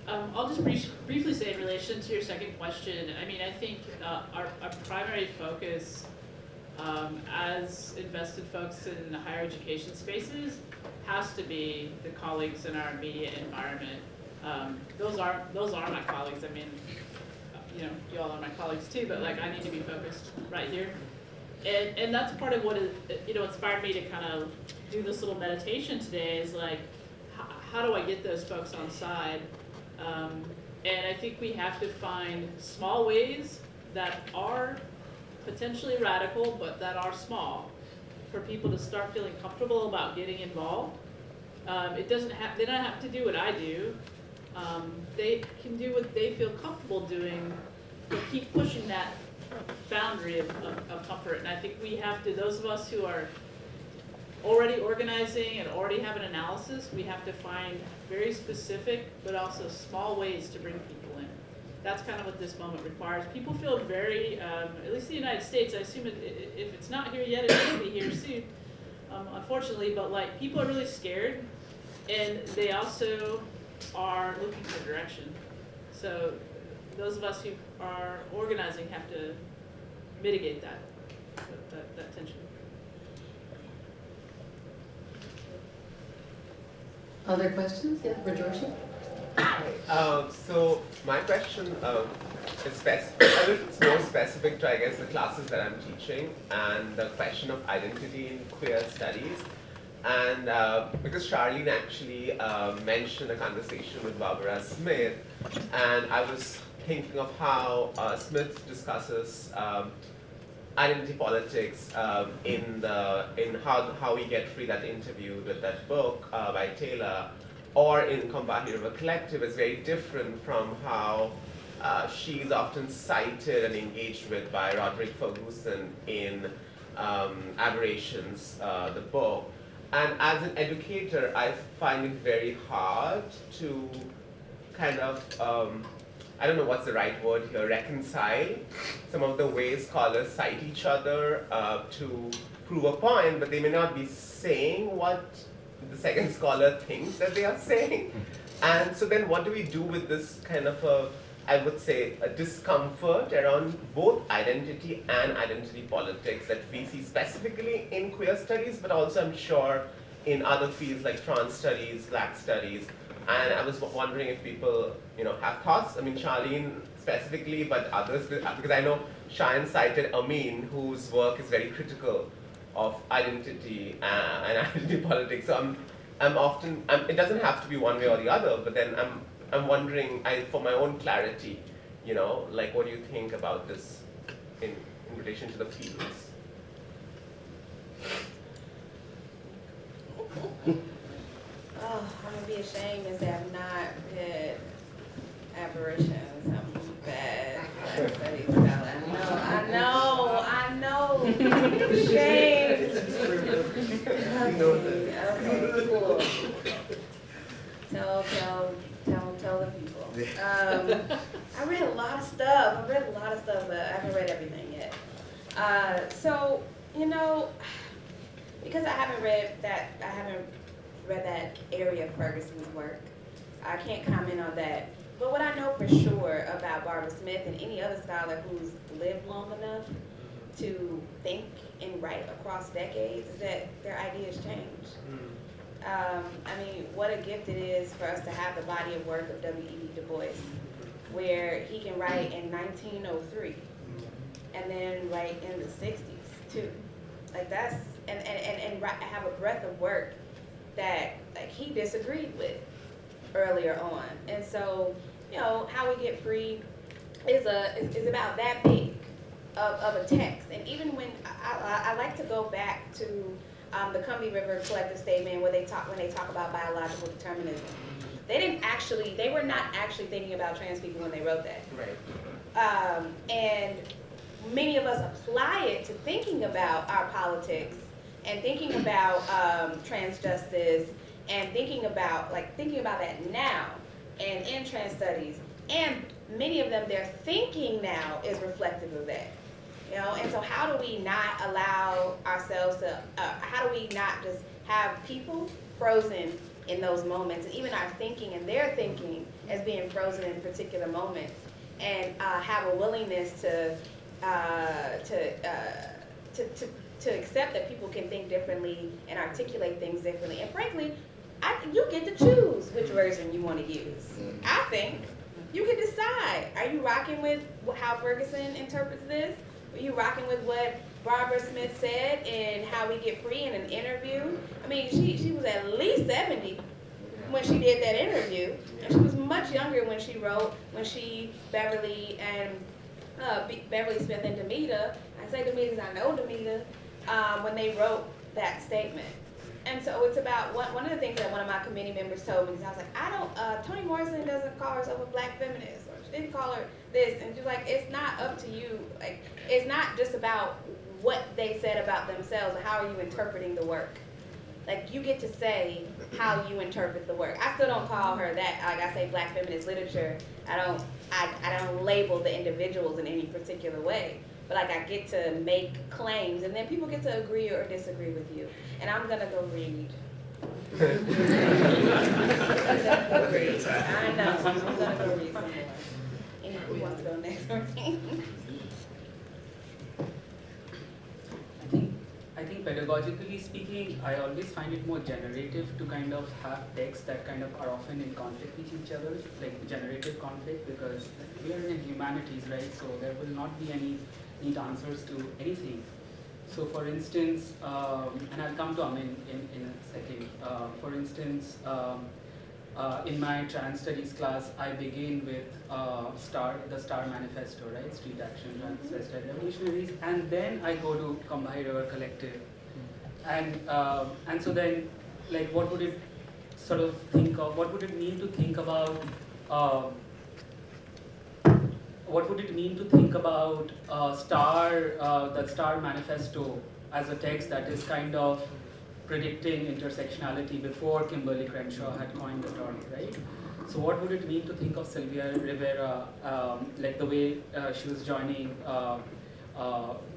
I'll just briefly say in relation to your second question, I think our primary focus as invested folks in higher education spaces has to be the colleagues in our immediate environment. Those are my colleagues. You all are my colleagues too, but I need to be focused right here. And that's part of what inspired me to kind of do this little meditation today is like, how do I get those folks on side? And I think we have to find small ways that are potentially radical, but that are small, for people to start feeling comfortable about getting involved. They don't have to do what I do. They can do what they feel comfortable doing, but keep pushing that boundary of comfort. And I think we have to, those of us who are already organizing and already have an analysis, we have to find very specific but also small ways to bring people in. That's kind of what this moment requires. People feel very, at least in the United States, I assume if it's not here yet, it will be here soon, unfortunately, but like people are really scared, and they also are looking for direction. So those of us who are organizing have to mitigate that tension. Other questions? Yeah, Virginia? So my question is it's more specific to, I guess, the classes that I'm teaching and the question of identity in queer studies. And because Charlene actually mentioned a conversation with Barbara Smith, and I was thinking of how Smith discusses identity politics in how we get free, that interview with that book by Taylor, or in Combahee River Collective is very different from how she's often cited and engaged with by Roderick Ferguson in Aberrations, the book. And as an educator, I find it very hard to kind of, I don't know what's the right word here, reconcile some of the ways scholars cite each other to prove a point, but they may not be saying what the second scholar thinks that they are saying. And so then what do we do with this kind of I would say, a discomfort around both identity and identity politics that we see specifically in queer studies, but also I'm sure in other fields like trans studies, Black studies. And I was wondering if people, have thoughts. I mean, Charlene specifically, but others, because I know Sayan cited Amin, whose work is very critical of identity and identity politics. So I'm often, it doesn't have to be one way or the other, but then I'm wondering, for my own clarity, like what do you think about this in relation to the fields? Oh, I'm gonna be ashamed to say I've not read Aberrations. I'm bad Black studies scholar. I know. Shame. Okay, cool. Tell the people. I read a lot of stuff. But I haven't read everything yet. So, because I haven't read that area of Ferguson's work, I can't comment on that. But what I know for sure about Barbara Smith and any other scholar who's lived long enough to think and write across decades is that their ideas change. What a gift it is for us to have the body of work of W.E.B. Du Bois, where he can write in 1903 and then write in the 60s too. Like that's, and have a breadth of work that he disagreed with earlier on. And so, how we get free is about that big of a text. And even when I like to go back to the Combahee River Collective statement when they talk about biological determinism. They were not actually thinking about trans people when they wrote that. Right. And many of us apply it to thinking about our politics and thinking about trans justice and thinking about that now and in trans studies. And many of them, their thinking now is reflective of that. And so how do we not allow ourselves to, how do we not just have people frozen in those moments, and even our thinking and their thinking as being frozen in particular moments, and have a willingness to accept that people can think differently and articulate things differently. And frankly, you get to choose which version you want to use. I think you can decide. Are you rocking with how Ferguson interprets this? Are you rocking with what Barbara Smith said in How We Get Free in an interview. I mean, she was at least 70 when she did that interview. And she was much younger when she wrote, Beverly Smith and Demita, I say Demita because I know Demita, when they wrote that statement. And so it's about, one of the things that one of my committee members told me, is I was like, Toni Morrison doesn't call herself a black feminist, or she didn't call her this, and she's like, it's not up to you, like, it's not just about what they said about themselves, or how are you interpreting the work. Like, you get to say how you interpret the work. I still don't call her that, like I say black feminist literature, I don't label the individuals in any particular way. But like I get to make claims, and then people get to agree or disagree with you. And I'm gonna go read. I know, I'm gonna go read some more. And who wants to go next? I think pedagogically speaking, I always find it more generative to kind of have texts that kind of are often in conflict with each other, like generative conflict, because we are in humanities, right? So there will not be any neat answers to anything. So for instance, and I'll come to Amin in a second. For instance, in my trans studies class, I begin with the STAR manifesto, right? Street Action, Transvestite Revolutionaries, and then I go to Combahee River Collective. And so then, like, what would it sort of think of, what would it mean to think about that STAR manifesto as a text that is kind of predicting intersectionality before Kimberly Crenshaw had coined the term, right? So what would it mean to think of Sylvia Rivera, like the way she was joining,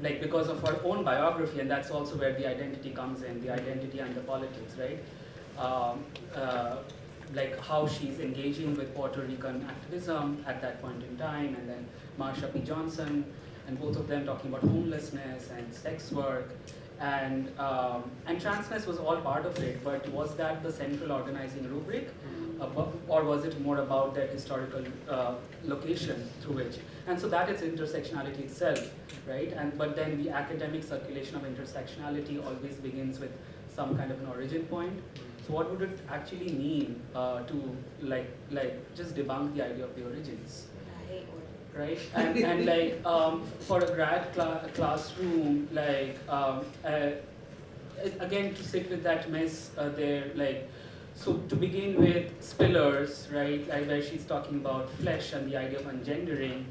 like because of her own biography, and that's also where the identity comes in, the identity and the politics, right? Like how she's engaging with Puerto Rican activism at that point in time, and then Marsha P. Johnson, and both of them talking about homelessness and sex work, and transness was all part of it, but was that the central organizing rubric, or was it more about that historical location through which? And so that is intersectionality itself, right? But then the academic circulation of intersectionality always begins with some kind of an origin point. So what would it actually mean to like just debunk the idea of the origins? Right? And like for a grad classroom, like again to sit with that mess there, like, so to begin with Spillers, right, like where she's talking about flesh and the idea of ungendering,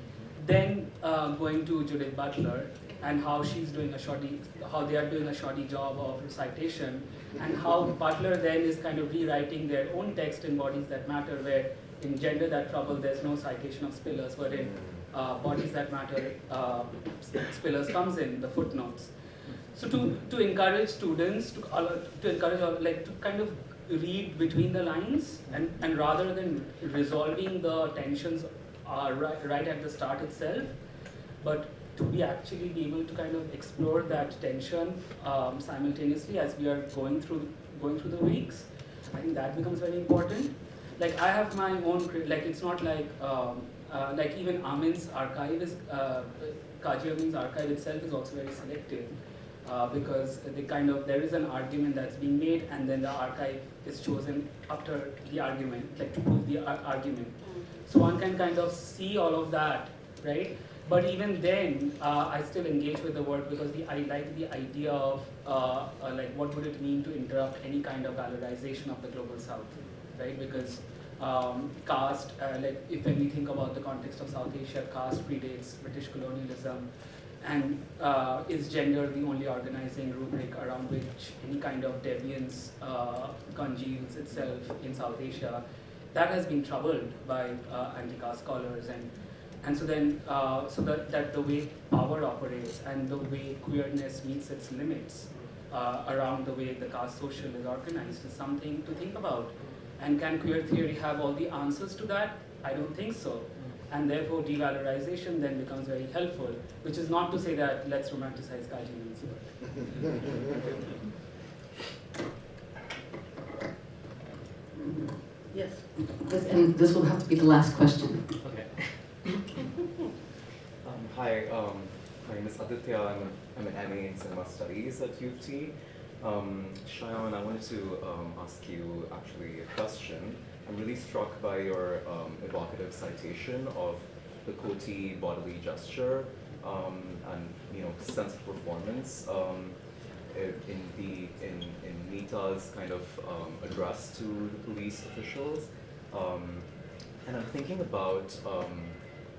then going to Judith Butler and how she's doing how they are doing a shoddy job of recitation, and how Butler then is kind of rewriting their own text in Bodies That Matter, where in Gender That Trouble there's no citation of Spillers, but in Bodies That Matter, Spillers comes in the footnotes. So to encourage students to encourage like to kind of read between the lines, and rather than resolving the tensions right at the start itself, but to be able to kind of explore that tension simultaneously as we are going through the weeks. I think that becomes very important. Like I have my own, like it's not like even Amin's archive is, Kaji Amin's archive itself is also very selective. Because there is an argument that's being made, and then the archive is chosen after the argument, like to prove the argument. So one can kind of see all of that, right? But even then, I still engage with the work because I like the idea of like what would it mean to interrupt any kind of valorization of the global South, right? Because caste, like when we think about the context of South Asia, caste predates British colonialism. And is gender the only organizing rubric around which any kind of deviance congeals itself in South Asia? That has been troubled by anti-caste scholars, and so then that the way power operates and the way queerness meets its limits around the way the caste social is organized is something to think about. And can queer theory have all the answers to that? I don't think so. And therefore devalorization then becomes very helpful, which is not to say that let's romanticize Kaji Amin's work. Yes. And this will have to be the last question. Okay. Hi, my name is Adil Aditya. I'm an MA in Cinema Studies at U of T. Sayan, I wanted to ask you actually a question. I'm really struck by your evocative citation of the Coty bodily gesture and sense of performance in Nita's kind of address to the police officials. And I'm thinking about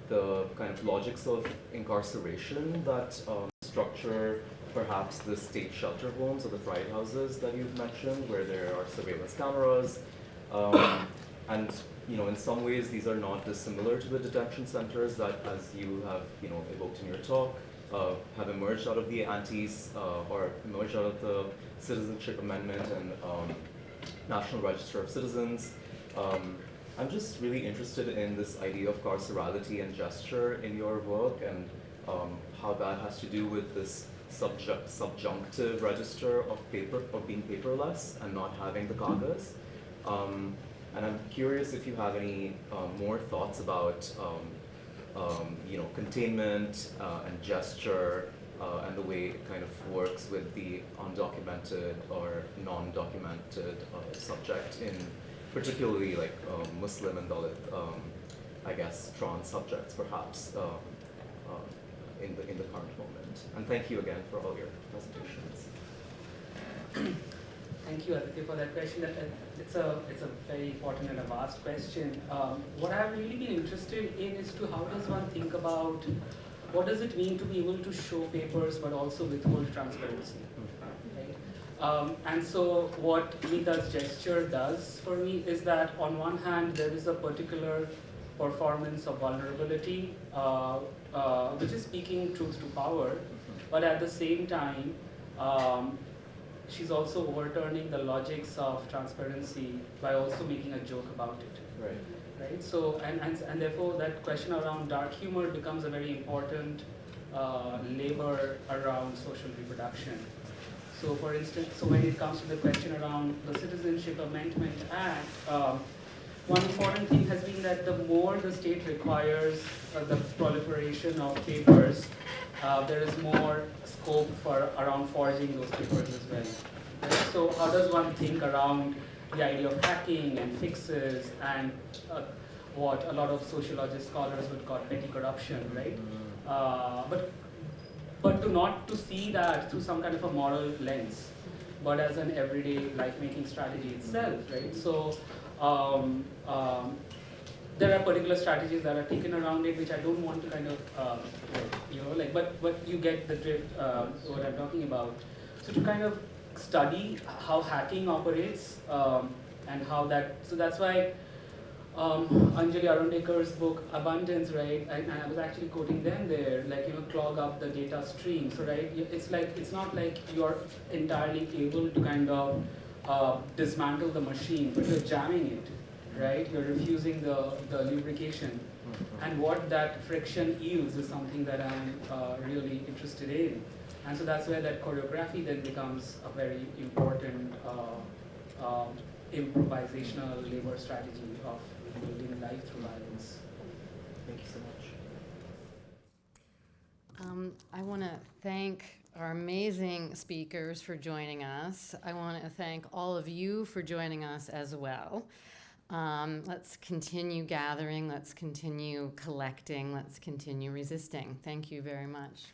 the kind of logics of incarceration that structure perhaps the state shelter homes or the pride houses that you've mentioned, where there are surveillance cameras. And in some ways, these are not dissimilar to the detention centers that, as you have evoked in your talk, have emerged out of the or emerged out of the Citizenship Amendment and National Register of Citizens. I'm just really interested in this idea of carcerality and gesture in your work, and how that has to do with this subjunctive register of being paperless and not having the kagas. And I'm curious if you have any more thoughts about containment and gesture and the way it kind of works with the undocumented or non-documented subject in particularly like Muslim and Dalit, I guess, trans subjects perhaps in the current moment. And thank you again for all your presentations. Thank you, Aditya, for that question. It's a very important and a vast question. What I've really been interested in is to how does one think about what does it mean to be able to show papers but also withhold transparency, right? And so what Nita's gesture does for me is that on one hand there is a particular performance of vulnerability, which is speaking truth to power, but at the same time, she's also overturning the logics of transparency by also making a joke about it. Right. Right. So and therefore that question around dark humor becomes a very important labor around social reproduction. So for instance, when it comes to the question around the Citizenship Amendment Act, one important thing has been that the more the state requires the proliferation of papers, there is more scope for around forging those papers as well. Right? So how does one think around the idea of hacking and fixes and what a lot of sociologist scholars would call petty corruption, right? But to see that through some kind of a moral lens, but as an everyday life-making strategy itself, right? So there are particular strategies that are taken around it, which I don't want to kind of, but you get the drift, what I'm talking about. So to kind of study how hacking operates and how that, so that's why Anjali Arundekar's book Abundance, right, and I was actually quoting them there, clog up the data stream. So right, it's not like you're entirely able to kind of dismantle the machine, but you're jamming it. Right, you're refusing the lubrication, and what that friction yields is something that I'm really interested in, and so that's where that choreography then becomes a very important improvisational labor strategy of building life through violence. Thank you so much. I want to thank our amazing speakers for joining us. I want to thank all of you for joining us as well. Let's continue gathering, let's continue collecting, let's continue resisting. Thank you very much.